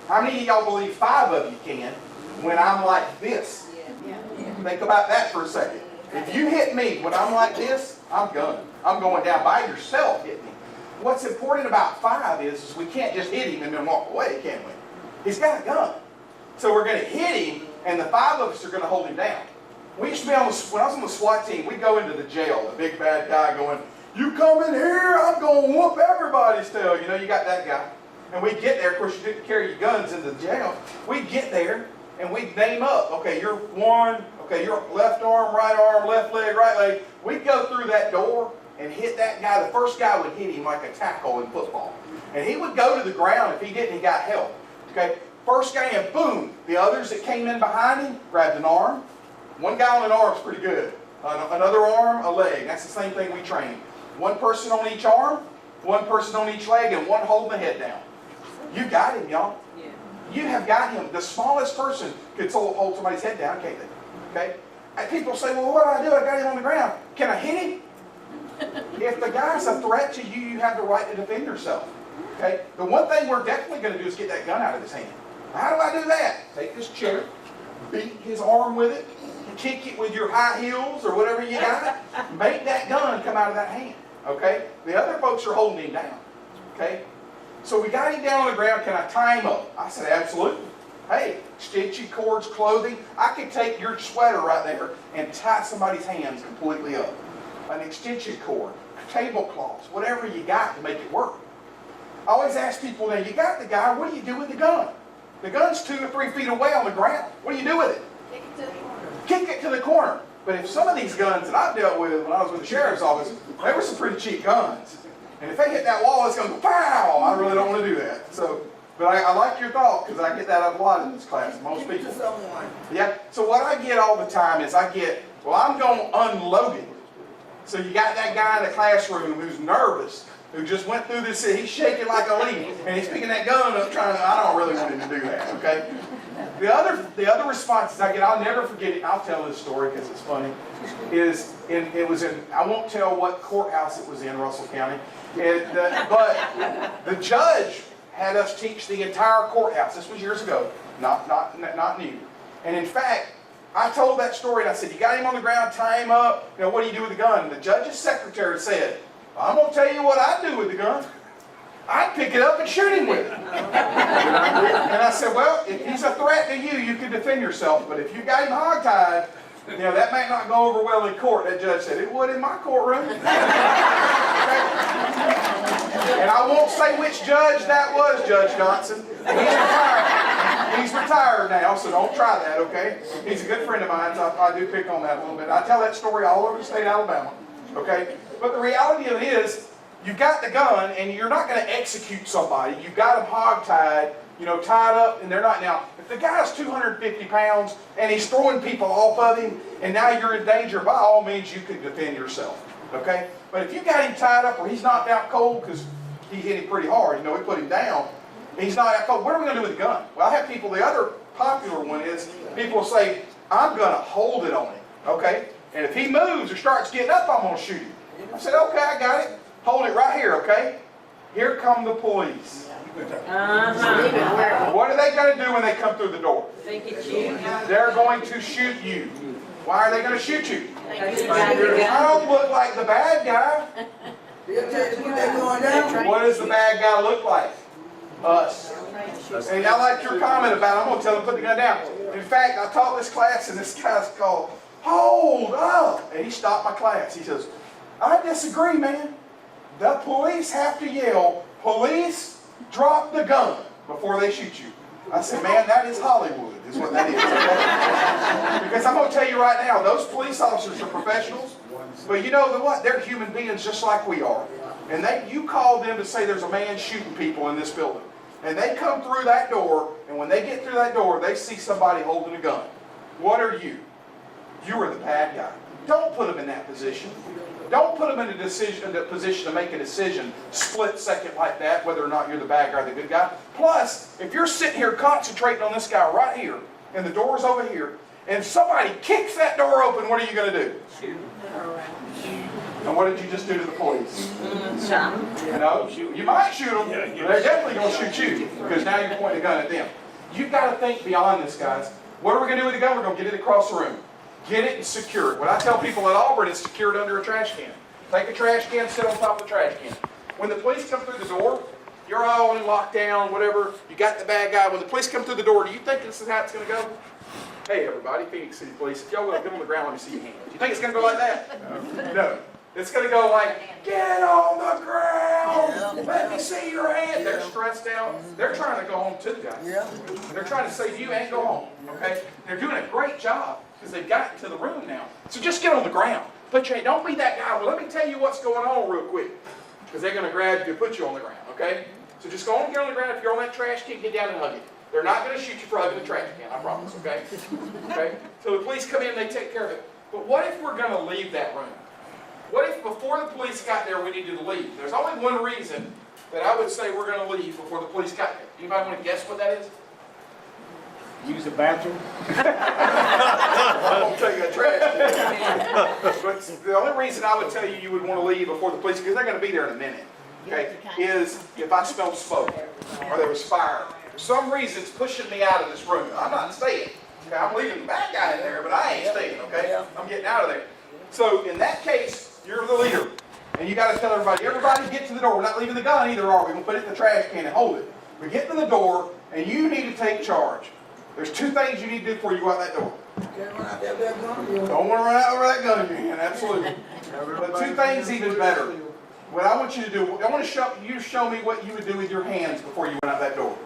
C: How many of y'all believe 5 of you can when I'm like this? Think about that for a second. If you hit me when I'm like this, I'm gone. I'm going down. By yourself hit me. What's important about 5 is we can't just hit him and then walk away, can we? He's got a gun. So we're going to hit him, and the 5 of us are going to hold him down. We used to be on the, when I was on the SWAT team, we'd go into the jail, the big bad guy going, "You come in here, I'm going to whoop everybody's tail." You know, you got that guy. And we'd get there, of course you didn't carry your guns into the jail. We'd get there, and we'd name up. Okay, you're 1, okay, your left arm, left leg, right leg. We'd go through that door and hit that guy. The first guy would hit him like a tackle in football. And he would go to the ground. If he didn't, he got help. Okay, first guy in, boom. The others that came in behind him grabbed an arm. One guy on an arm is pretty good. Another arm, a leg. That's the same thing we train. 1 person on each arm, 1 person on each leg, and 1 holding the head down. You got him, y'all. Yeah. You have got him. The smallest person could hold somebody's head down, can't they? Okay? And people say, "Well, what do? I got him on the ground. Can I hit him?" If the guy's a threat to you, you have the right to defend yourself. Okay? The one thing we're definitely going to do is get that gun out of his hand. How do I do that? Take this chair, beat his arm with it, kick it with your high heels or whatever you got. Make that gun come out of that hand. Okay? The other folks are holding him down. Okay? So we got him down on the ground. Can I tie him up? I said, absolutely. Hey, stitchy cords, clothing. I could take your sweater right there and tie somebody's hands completely up. An extension cord, tablecloths, whatever you got to make it work. I always ask people, now you got the guy, what do you do with the gun? The gun's 2 or 3 feet away on the ground. What do you do with it? Kick it to the corner. But if some of these guns that I've dealt with when I was with the sheriff's office, they were some pretty cheap guns. And if they hit that wall, it's going to go pow! I really don't want to do that. So, but I like your thought, because I get that out a lot in this class, most people. Yeah. So what I get all the time is well, I'm going to unload it. So you got that guy in the classroom who's nervous, who just went through this, he's shaking like a leaf, and he's picking that gun up I don't really want him to do that, okay? The other responses I get, I'll never forget it, I'll tell this story because it's funny, I won't tell what courthouse it was in, Russell County, but the judge had us teach the entire courthouse. This was years ago, not new. And in fact, I told that story and I said, you got him on the ground, tie him up, what do you do with the gun? And the judge's secretary said, I'm going to tell you what I do with the gun. I'd pick it up and shoot him with it. And I said, well, if he's a threat to you, you can defend yourself. But if you got him hogtied, that might not go over well in court. That judge said, it would in my courtroom. And I won't say which judge that was, Judge Johnson. He's retired now, so don't try that, okay? He's a good friend of mine, so I do pick on that a little bit. I tell that story all over the state of Alabama, okay? But the reality of it is, you've got the gun, and you're not going to execute somebody. You've got them hogtied, tied up, and they're not. Now, if the guy's 250 pounds, and he's throwing people off of him, and now you're in danger, by all means, you can defend yourself, okay? But if you got him tied up, or he's knocked out cold, because he hit him pretty hard, we put him down, he's not out cold, what are we going to do with the gun? Well, I have people, the other popular one is, people say, I'm going to hold it on him, okay? And if he moves or starts getting up, I'm going to shoot him. I said, okay, I got it. Hold it right here, okay? Here come the police. What are they going to do when they come through the door? They're going to shoot you. Why are they going to shoot you? I don't look like the bad guy. What does the bad guy look like? Us. And I like your comment about, I'm going to tell him to put the gun down. In fact, I taught this class, and this guy's called, hold up. And he stopped my class. He says, I disagree, man. The police have to yell, police, drop the gun before they shoot you. I said, man, that is Hollywood, is what that is. Okay? Because I'm going to tell you right now, those police officers are professionals. But you know what? They're human beings just like we are. And you call them to say there's a man shooting people in this building. And they come through that door, and when they get through that door, they see somebody holding a gun. What are you? You are the bad guy. Don't put them in that position. Don't put them in a position to make a decision split second like that, whether or not you're the bad guy or the good guy. Plus, if you're sitting here concentrating on this guy right here, and the door's over here, and somebody kicks that door open, what are you going to do?
D: Shoot.
C: And what did you just do to the police? You know, you might shoot them, but they're definitely going to shoot you, because now you're pointing a gun at them. You've got to think beyond this, guys. What are we going to do with the gun? We're going to get it across the room. Get it and secure it. What I tell people at Auburn is secure it under a trash can. Take a trash can, sit on top of the trash can. When the police come through the door, you're all in lockdown, whatever. You got the bad guy. When the police come through the door, do you think this is how it's going to go? Hey, everybody, Phoenix City Police, if y'all will get on the ground, let me see your hands. You think it's going to go like that? No. It's going to go like, get on the ground. Let me see your hand. They're stressed out. They're trying to go home too, guys. They're trying to save you and go home. Okay? They're doing a great job because they've gotten to the room now. So just get on the ground. Don't be that guy. Well, let me tell you what's going on real quick. Because they're going to grab you and put you on the ground. Okay? So just go on and get on the ground. If you're on that trash can, get down and hug it. They're not going to shoot you for hugging the trash can, I promise, okay? Okay? So the police come in and they take care of it. But what if we're going to leave that room? What if before the police got there we needed to leave? There's only one reason that I would say we're going to leave before the police got there. Anybody want to guess what that is?
F: Use the bathroom.
C: I won't tell you a trash can. But the only reason I would tell you would want to leave before the police, because they're going to be there in a minute, okay, is if I smelled smoke or there was fire. For some reason, it's pushing me out of this room. I'm not staying. Okay, I'm leaving the bad guy in there, but I ain't staying, okay? I'm getting out of there. So in that case, you're the leader. And you got to tell everybody get to the door. We're not leaving the gun either, are we? We're going to put it in the trash can and hold it. We get to the door, and you need to take charge. There's two things you need to do before you go out that door. Don't want to run out over that gun again, absolutely. But two things even better. What I want you to do, I want to show me what you would do with your hands before you went out that door.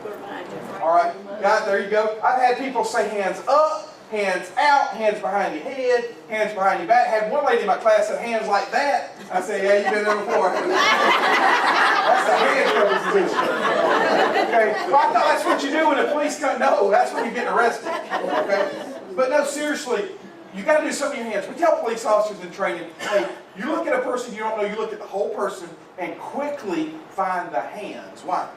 C: All right, guys, there you go. I've had people say hands up, hands out, hands behind your head, hands behind your back. I had one lady in my class said hands like that. I said, yeah, you've been there before. That's a hand position. Okay, well, I thought that's what you do when the police come. No, that's when you're getting arrested. Okay, but no, seriously. You got to do something with your hands. We tell police officers in training, hey, you look at a person you don't know, you look at the whole person and quickly find the hands. Why?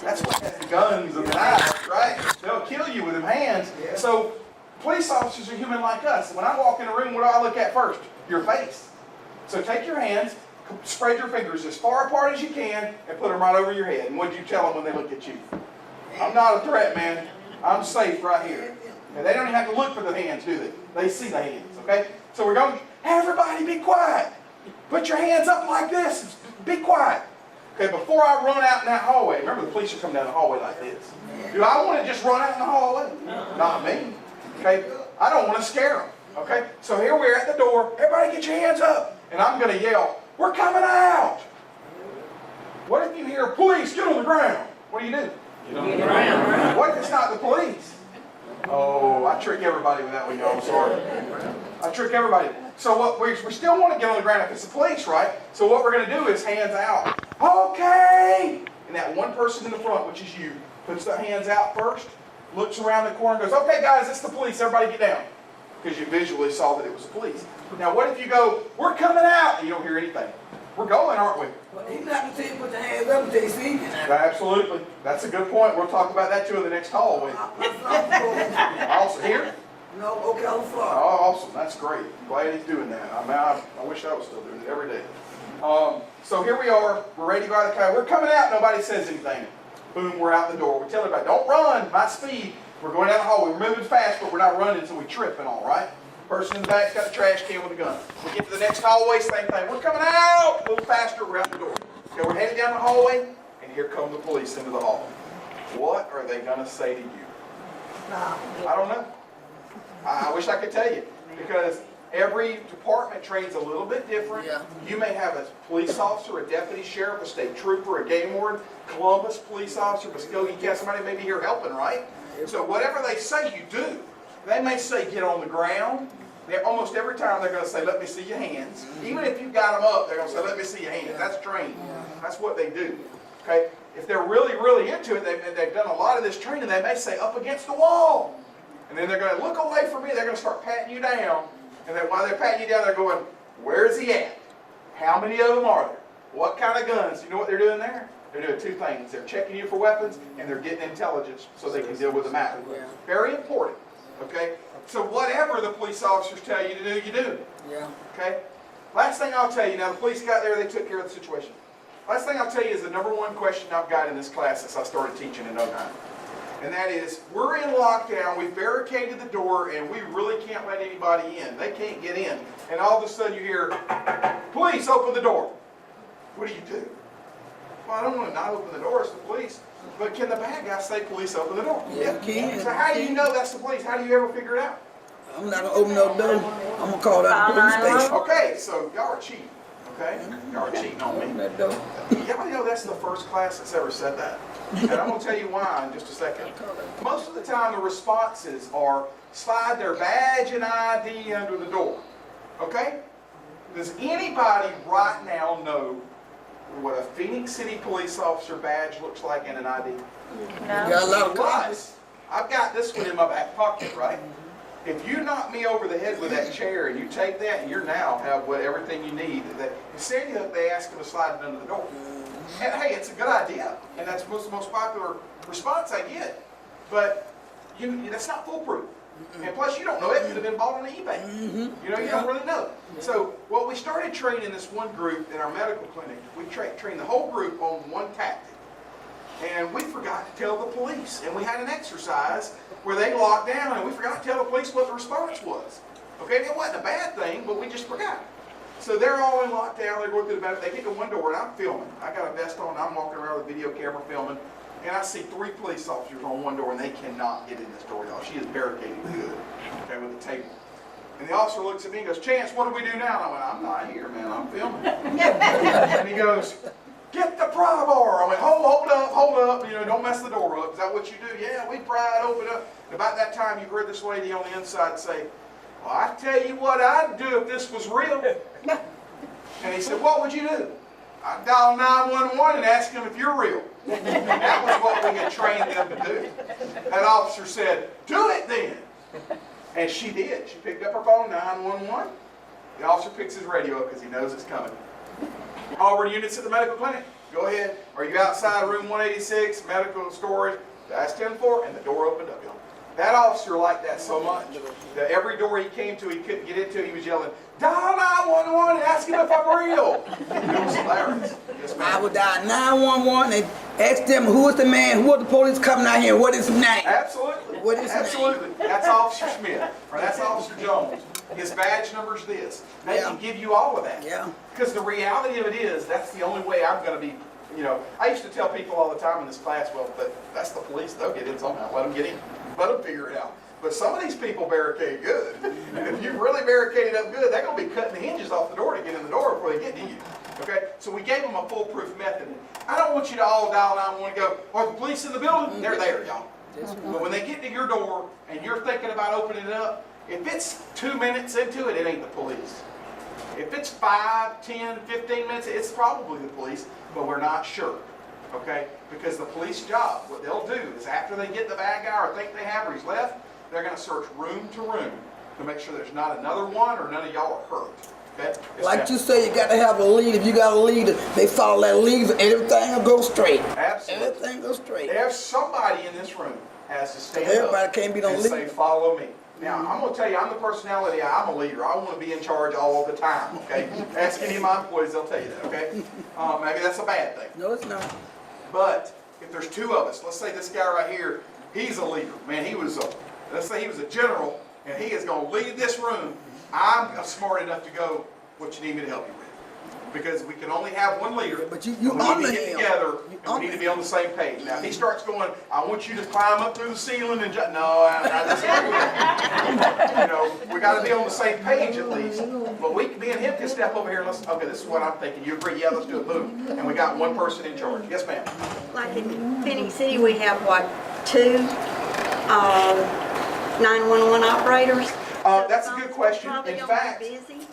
C: That's what has the guns and the knives, right? They'll kill you with them hands. So police officers are human like us. When I walk in a room, what do I look at first? Your face. So take your hands, spread your fingers as far apart as you can, and put them right over your head. And what do you tell them when they look at you? I'm not a threat, man. I'm safe right here. And they don't even have to look for the hands, do they? They see the hands, okay? So we're going, everybody be quiet. Put your hands up like this. Be quiet. Okay, before I run out in that hallway, remember the police are coming down the hallway like this. Do I want to just run out in the hallway? Not me. Okay, I don't want to scare them. Okay, so here we're at the door. Everybody get your hands up. And I'm going to yell, we're coming out. What if you hear, police, get on the ground? What do you do?
F: Get on the ground.
C: What if it's not the police? Oh, I trick everybody with that one, y'all. I'm sorry. I trick everybody. So what we still want to get on the ground if it's the police, right? So what we're going to do is hands out. Okay! And that one person in the front, which is you, puts their hands out first, looks around the corner and goes, okay, guys, it's the police. Everybody get down. Because you visually saw that it was the police. Now, what if you go, we're coming out, and you don't hear anything? We're going, aren't we?
G: Well, he's not going to tell you put your hands up until you see me.
C: Absolutely. That's a good point. We'll talk about that too in the next hallway. Also, here?
G: No, okay, on the floor.
C: Oh, awesome. That's great. Glad he's doing that. I wish I was still doing it every day. So here we are. We're ready to go out of the car. We're coming out. Nobody says anything. Boom, we're out the door. We tell everybody, don't run. My speed. We're going down the hallway. We're moving fast, but we're not running until we trip and all, right? Person in the back's got a trash can with a gun. We get to the next hallway, same thing. We're coming out, a little faster, we're out the door. Okay, we're headed down the hallway, and here come the police into the hall. What are they gonna say to you? I don't know. I wish I could tell you, because every department trains a little bit different.
G: Yeah.
C: You may have a police officer, a deputy sheriff, a state trooper, a game warden, Columbus police officer, Muskogee County, somebody may be here helping, right? So whatever they say, you do. They may say, get on the ground. Almost every time they're going to say, let me see your hands. Even if you've got them up, they're going to say, let me see your hands. That's training. That's what they do. Okay? If they're really, really into it, they've done a lot of this training, they may say, up against the wall. And then they're going to look away from me, they're going to start patting you down. And then while they're patting you down, they're going, where is he at? How many of them are there? What kind of guns? You know what they're doing there? They're doing two things. They're checking you for weapons, and they're getting intelligence so they can deal with the matter. Very important. Okay? So whatever the police officers tell you to do, you do.
G: Yeah.
C: Okay? Last thing I'll tell you, now the police got there, they took care of the situation. Last thing I'll tell you is the number one question I've got in this class since I started teaching in 09. And that is, we're in lockdown, we've barricaded the door, and we really can't let anybody in. They can't get in. And all of a sudden you hear, police, open the door. What do you do? Well, I don't want to not open the door, it's the police. But can the bad guy say, police, open the door?
G: Yeah, can.
C: So how do you know that's the police? How do you ever figure it out?
G: I'm not gonna open no door. I'm gonna call that the police station.
C: Okay, so y'all are cheating. Okay? Y'all are cheating on
G: Open
C: me.
G: that door.
C: Y'all know that's the first class that's ever said that. And I'm going to tell you why in just a second. Most of the time the responses are slide their badge and ID under the door. Okay? Does anybody right now know what a Phoenix City police officer badge looks like and an ID?
G: You got a lot of copies.
C: Plus, I've got this one in my back pocket, right? If you knock me over the head with that chair and you take that and you now have everything you need, that in Sandy Hook they ask them to slide it under the door. And hey, it's a good idea, and that's the most popular response I get. But that's not foolproof. And plus, you don't know it could have been bought on eBay. You know, you don't really know. So, what we started training this one group in our medical clinic, we trained the whole group on one tactic. And we forgot to tell the police. And we had an exercise where they locked down, and we forgot to tell the police what the response was. Okay, and it wasn't a bad thing, but we just forgot. So they're all in lockdown, they're going through the bathroom, they get to one door, and I'm filming. I got a vest on, I'm walking around with a video camera filming, and I see 3 police officers on one door, and they cannot get in this door, y'all. She is barricaded good, okay, with a table. And the officer looks at me and goes, Chance, what do we do now? And I went, I'm not here, man, I'm filming. And he goes, get the pry bar. I went, hold up, you know, don't mess the door up. Is that what you do? Yeah, we pry it open up. And about that time, you heard this lady on the inside say, well, I tell you what I'd do if this was real. And he said, what would you do? I'd dial 911 and ask them if you're real. And that was what we had trained them to do. That officer said, do it then. And she did. She picked up her phone, 911. The officer picks his radio up because he knows it's coming. All our units at the medical clinic, go ahead. Are you outside room 186, medical storage? That's 10 floor, and the door opened up, y'all. That officer liked that so much that every door he came to, he couldn't get into, he was yelling, dial 911 and ask him if I'm real. It was hilarious. Yes, ma'am.
G: I would dial 911 and ask them who is the man, who are the police coming out here, what is his name?
C: Absolutely.
G: What is his name?
C: Absolutely. That's Officer Smith, or that's Officer Jones. His badge number's this. They can give you all of that.
G: Yeah.
C: Because the reality of it is, that's the only way I'm going to be, you know, I used to tell people all the time in this class, well, that's the police, they'll get in somehow, let them get in. Let them figure it out. But some of these people barricade good. And if you really barricade up good, they're going to be cutting the hinges off the door to get in the door before they get to you. Okay? So we gave them a foolproof method. I don't want you to all dial 911 and go, are the police in the building? They're there, y'all. But when they get to your door and you're thinking about opening it up, if it's 2 minutes into it, it ain't the police. If it's 5, 10, 15 minutes, it's probably the police, but we're not sure. Okay? Because the police job, what they'll do is after they get the bad guy or think they have or he's left, they're going to search room to room to make sure there's not another one or none of y'all are hurt. Okay? Yes,
G: Like
C: ma'am.
G: you say, you got to have a lead. If you got a lead, they follow that lead, and everything will go straight.
C: Absolutely.
G: Everything goes straight.
C: If somebody in this room has to stand
G: Everybody
C: up
G: can't be no
C: and say,
G: leader.
C: follow me. Now, I'm going to tell you, I'm the personality, I'm a leader. I want to be in charge all the time, okay? Ask any of my employees, they'll tell you that, okay? Maybe that's a bad thing.
G: No, it's not.
C: But if there's 2 of us, let's say this guy right here, he's a leader. Man, let's say he was a general and he is gonna leave this room, I'm smart enough to go, what you need me to help you with? Because we can only have one leader.
G: But you
C: and we need
G: under
C: to get
G: him.
C: together,
G: You
C: and
G: under
C: we need to be on the same page. Now, if he starts going, I want you to climb up through the ceiling and no, I just can't. You know, we gotta be on the same page at least. But me and him can step over here and let's, okay, this is what I'm thinking. You agree? Yeah, let's do it. Boom. And we got one person in charge. Yes, ma'am.
A: Like in Phoenix City, we have what, 2 911 operators?
C: That's a good question.
A: Probably
C: In
A: gonna be
C: fact,
A: busy.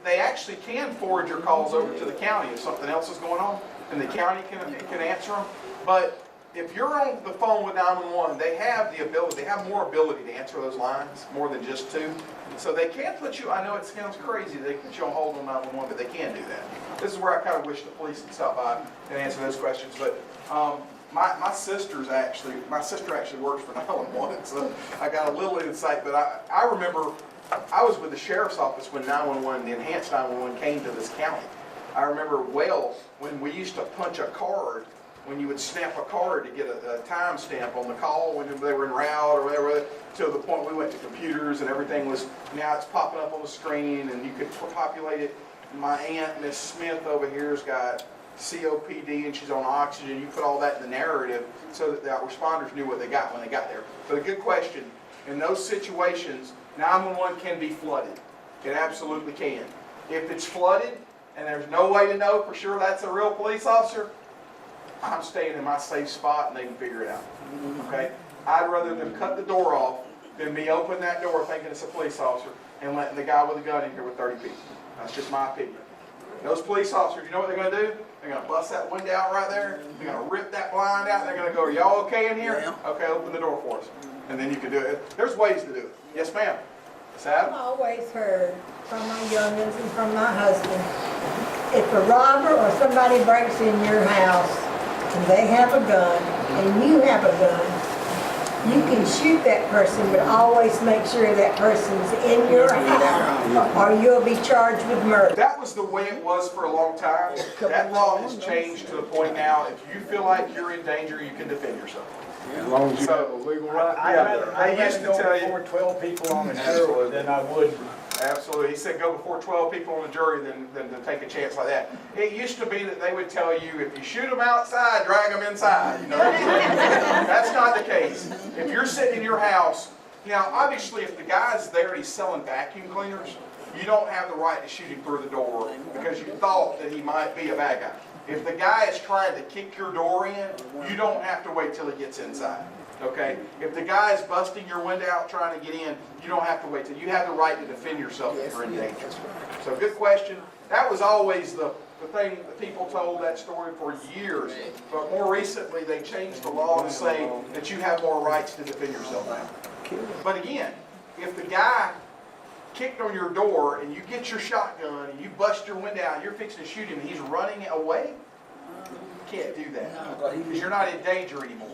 C: they actually can forward your calls over to the county if something else is going on, and the county can answer them. But if you're on the phone with 911, they have more ability to answer those lines, more than just 2. So they can put you, I know it sounds crazy, they can put you on hold on 911, but they can do that. This is where I kind of wish the police would stop by and answer those questions. But my sister actually works for 911, so I got a little insight. But I remember I was with the sheriff's office when 911, the enhanced 911 came to this county. I remember well when we used to punch a card, when you would snap a card to get a time stamp on the call when they were en route or whatever, to the point we went to computers and everything was, now it's popping up on the screen and you could populate it. My aunt, Miss Smith over here's got COPD and she's on oxygen. You put all that in the narrative so that the responders knew what they got when they got there. But a good question, in those situations, 911 can be flooded. It absolutely can. If it's flooded and there's no way to know for sure that's a real police officer, I'm staying in my safe spot and they can figure it out. Okay? I'd rather them cut the door off than me open that door thinking it's a police officer and letting the guy with a gun in here with 30 people. That's just my opinion. Those police officers, you know what they're going to do? They're going to bust that window out right there. They're going to rip that blind out. They're going to go, are y'all okay in here?
G: Yeah.
C: Okay, open the door for us. And then you can do it. There's ways to do it. Yes, ma'am. Sad?
H: I've always heard from my youngins and from my husband, if a robber or somebody breaks in your house and they have a gun and you have a gun, you can shoot that person, but always make sure that person's in your house or you'll be charged with murder.
C: That was the way it was for a long time. That law has changed to the point now, if you feel like you're in danger, you can defend yourself.
E: As long as you have a legal right.
F: I'd
C: They used to
F: rather
C: tell
F: go
C: you-
F: before 12 people on the
C: Absolutely.
F: jury than I would.
C: Absolutely. He said go before 12 people on the jury than to take a chance like that. It used to be that they would tell you, if you shoot them outside, drag them inside. You know what I'm saying? That's not the case. If you're sitting in your house, now obviously if the guy's there and he's selling vacuum cleaners, you don't have the right to shoot him through the door because you thought that he might be a bad guy. If the guy is trying to kick your door in, you don't have to wait till he gets inside. Okay? If the guy is busting your window out trying to get in, you don't have to wait till you have the right to defend yourself if you're in danger. So good question. That was always the thing that people told that story for years. But more recently they changed the law to say that you have more rights to defend yourself now. But again, if the guy kicked on your door and you get your shotgun and you bust your window out and you're fixing to shoot him and he's running away, you can't do that because you're not in danger anymore.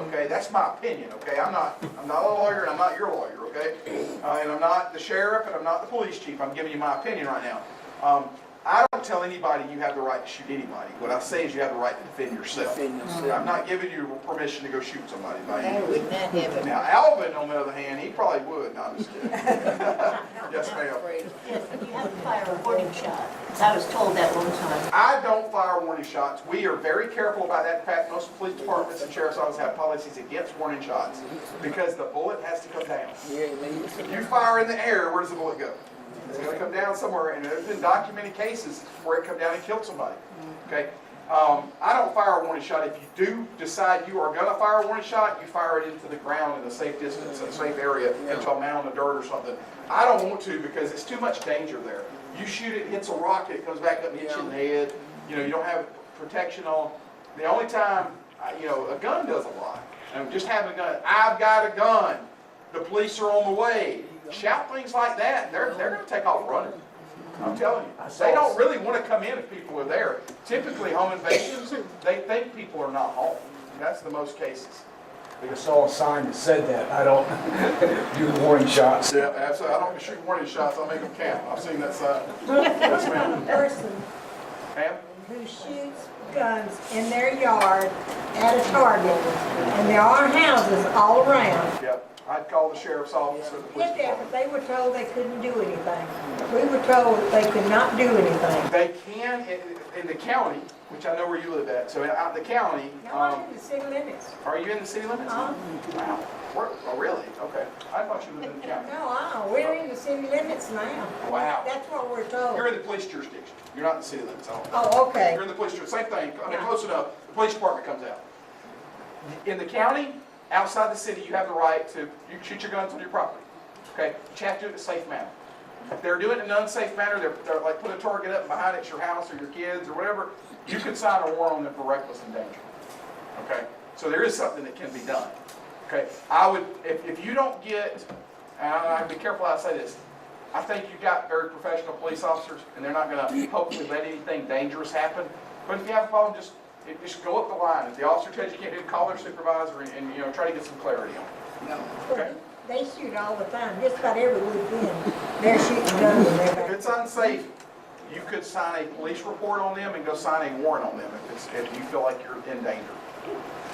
C: Okay, that's my opinion. Okay, I'm not a lawyer and I'm not your lawyer. Okay, and I'm not the sheriff and I'm not the police chief. I'm giving you my opinion right now. I don't tell anybody you have the right to shoot anybody. What I say is you have the right to defend yourself. I'm not giving you permission to go shoot somebody by any means.
D: would not have it.
C: Now, Alvin, on the other hand, he probably would. No, I'm just kidding. Yes, ma'am.
D: Yes, but you have to fire a warning shot. I was told that one time.
C: I don't fire warning shots. We are very careful about that. In fact, most police departments and sheriff's offices have policies against warning shots because the bullet has to come down. If you fire in the air, where does the bullet go? It's going to come down somewhere, and there's been documented cases where it come down and killed somebody. Okay, I don't fire a warning shot. If you do decide you are going to fire a warning shot, you fire it into the ground in a safe distance, in a safe area, into a mound of dirt or something. I don't want to because it's too much danger there. You shoot it, hits a rocket, it comes back up and hits you in the head. You know, you don't have protection on. The only time, a gun does a lot. And just having a gun, I've got a gun. The police are on the way. Shout things like that, they're going to take off running. I'm telling you. They don't really want to come in if people are there. Typically, home invasions, they think people are not home. That's the most cases.
F: I saw a sign that said that. I don't do warning shots.
C: Yeah, absolutely. I don't shoot warning shots. I make them count. I've seen that sign. Yes, ma'am.
H: Person
C: Ma'am?
H: who shoots guns in their yard at a target, and there are houses all around,
C: Yep. I'd call the sheriff's office or the police
H: Get there, but
C: department.
H: they were told they couldn't do anything. We were told they could not do anything.
C: They can, in the county, which I know where you live at, so out in the county,
H: No, I'm in the city limits.
C: are you in the city limits?
H: Uh-huh.
C: Wow. Oh, really? Okay. I thought you lived in the county.
H: No, we're in the city limits now.
C: Wow.
H: That's what we're told.
C: You're in the police jurisdiction. You're not in the city limits at all.
H: Oh, okay.
C: You're in the police jurisdiction. Same thing. I mean, close enough. The police department comes out. In the county, outside the city, you have the right to, you can shoot your guns on your property. Okay? But you have to do it in a safe manner. If they're doing it in an unsafe manner, they're like put a target up behind it, your house or your kids or whatever, you could sign a warrant on them for reckless endangerment. Okay? So there is something that can be done. Okay? I would, if you don't get, and I have to be careful how I say this, I think you've got very professional police officers, and they're not going to hopefully let anything dangerous happen. But if you have a problem, just go up the line. If the officer tells you can't do it, call their supervisor and you know, try to get some clarity on it. Okay?
H: They shoot all the time, just about every weekend. They're shooting guns and
C: If
H: everything.
C: it's unsafe, you could sign a police report on them and go sign a warrant on them if you feel like you're in danger.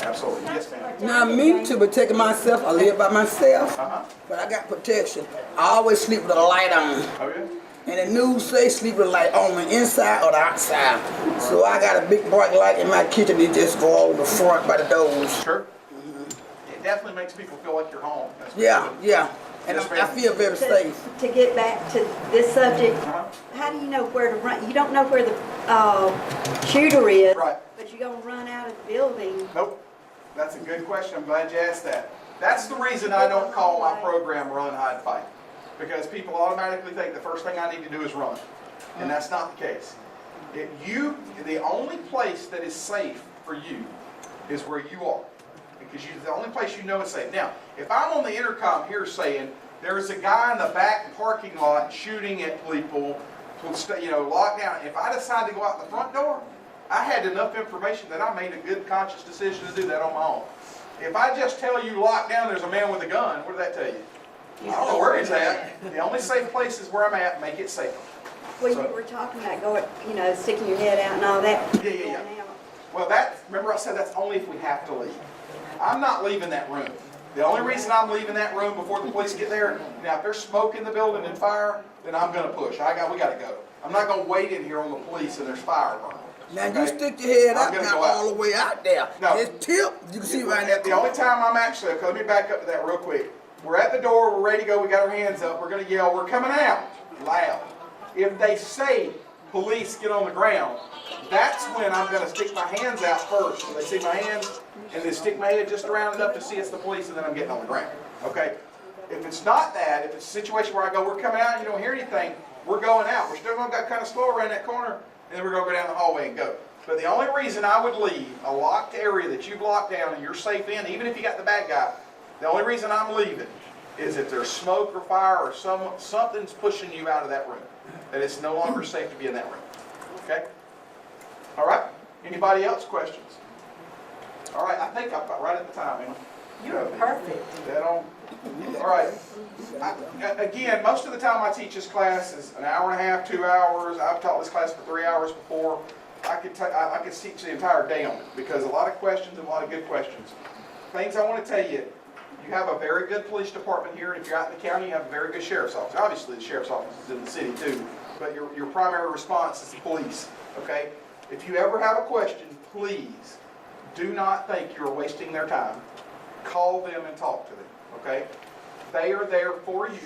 C: Absolutely. Yes, ma'am.
G: Now, me too, but taking myself, I live by myself,
C: Uh-huh.
G: but I got protection. I always sleep with a light on.
C: Oh, yeah?
G: And the news say sleep with a light on the inside or the outside. So I got a big bright light in my kitchen that just go all over the front by the doors.
C: Sure. It definitely makes people feel like you're home. That's for
G: Yeah,
C: sure.
G: yeah. And
C: Yes,
G: I
C: ma'am.
G: feel very safe.
A: To get back to this subject,
C: Uh-huh.
A: how do you know where to run? You don't know where the shooter is.
C: Right.
A: But you're gonna run out of the building.
C: Nope. That's a good question. I'm glad you asked that. That's the reason I don't call my program Run, Hide, Fight. Because people automatically think the first thing I need to do is run. And that's not the case. The only place that is safe for you is where you are. Because the only place you know is safe. Now, if I'm on the intercom here saying, there's a guy in the back parking lot shooting at people, locked down. If I decide to go out the front door, I had enough information that I made a good conscious decision to do that on my own. If I just tell you locked down, there's a man with a gun, what did that tell you? I don't know where he's at. The only safe place is where I'm at, make it safer.
A: Well,
C: So-
A: you were talking about going, sticking your head out and all that.
C: Yeah.
A: Going out.
C: Well, remember I said that's only if we have to leave. I'm not leaving that room. The only reason I'm leaving that room before the police get there, now if there's smoke in the building and fire, then I'm gonna push. We gotta go. I'm not gonna wait in here on the police and there's fire burning.
G: Now you
C: Okay?
G: stick your head
C: I'm
G: up,
C: gonna
G: not
C: go out.
G: all the way out there.
C: No.
G: Just tip, you can see right there.
C: The only time I'm actually, okay, let me back up to that real quick. We're at the door, we're ready to go, we got our hands up, we're gonna yell, we're coming out, loud. If they say, police, get on the ground, that's when I'm gonna stick my hands out first. They see my hands, and then stick my head just around enough to see it's the police, and then I'm getting on the ground, okay? If it's not that, if it's a situation where I go, we're coming out, and you don't hear anything, we're going out. We're still gonna go kind of slow around that corner, and then we're gonna go down the hallway and go. But the only reason I would leave a locked area that you've locked down and you're safe in, even if you got the bad guy, the only reason I'm leaving is if there's smoke or fire or something's pushing you out of that room, that it's no longer safe to be in that room. Okay? All right? Anybody else questions? All right, I think I'm right at the time, Emma.
A: You're perfect.
C: Dead on. All right. Again, most of the time I teach this class is an hour and a half, 2 hours. I've taught this class for 3 hours before. I could teach the entire day on it because a lot of questions and a lot of good questions. Things I want to tell you. You have a very good police department here, and if you're out in the county, you have a very good sheriff's office. Obviously, the sheriff's office is in the city too, but your primary response is the police, okay? If you ever have a question, please do not think you're wasting their time. Call them and talk to them, okay? They are there for you.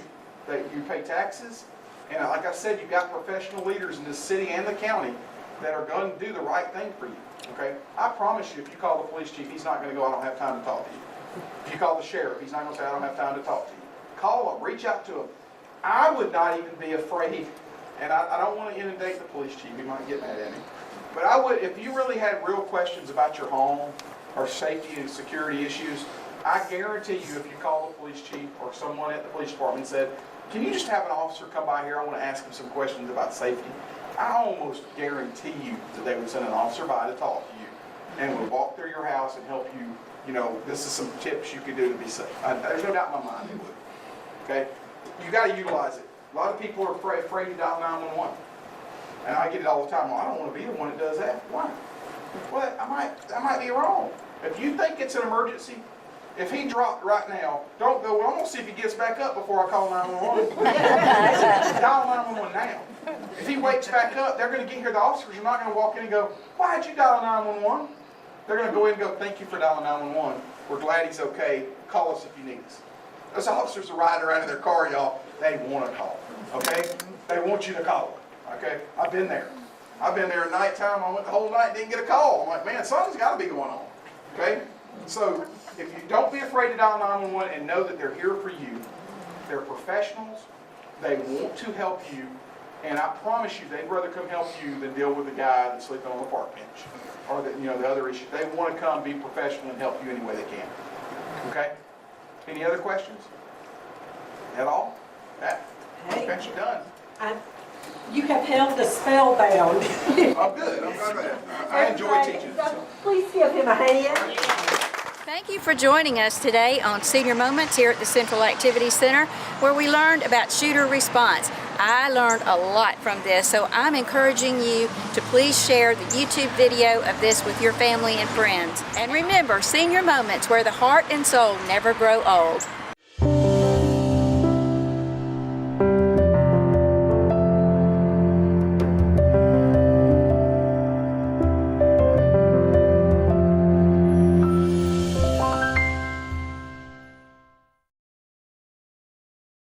C: You pay taxes, and like I said, you've got professional leaders in the city and the county that are going to do the right thing for you, okay? I promise you, if you call the police chief, he's not going to go, I don't have time to talk to you. If you call the sheriff, he's not going to say, I don't have time to talk to you. Call them, reach out to them. I would not even be afraid, and I don't want to inundate the police chief, he might get mad at me. But I would, if you really had real questions about your home or safety and security issues, I guarantee you if you call the police chief or someone at the police department and said, can you just have an officer come by here, I want to ask him some questions about safety, I almost guarantee you that they would send an officer by to talk to you and would walk through your house and help you. This is some tips you could do to be safe. There's no doubt in my mind they would. Okay? You got to utilize it. A lot of people are afraid to dial 911. And I get it all the time. Well, I don't want to be the one that does that. Why? Well, I might be wrong. If you think it's an emergency, If he dropped right now, don't go, well, I'm gonna see if he gets back up before I call 911. Dial 911 now. If he wakes back up, they're gonna get here, the officers are not gonna walk in and go, why'd you dial 911? They're gonna go in and go, thank you for dialing 911. We're glad he's okay. Call us if you need us. Those officers are riding around in their car, y'all. They want to call, okay? They want you to call them, okay? I've been there. I've been there at nighttime. I went the whole night and didn't get a call. I'm like, man, something's got to be going on, okay? So if you don't be afraid to dial 911 and know that they're here for you, they're professionals. They want to help you. And I promise you, they'd rather come help you than deal with the guy that's sleeping on the park bench or the other issue. They want to come be professional and help you any way they can. Okay? Any other questions? At all? That?
B: Hey.
C: Okay, you're done.
B: You have held us spellbound.
C: I'm good. I'm glad. I enjoy teaching. So.
B: Please give him a hand.
A: Thank you for joining us today on Senior Moments here at the Central Activity Center, where we learned about shooter response. I learned a lot from this, so I'm encouraging you to please share the YouTube video of this with your family and friends. And remember, Senior Moments, where the heart and soul never grow old.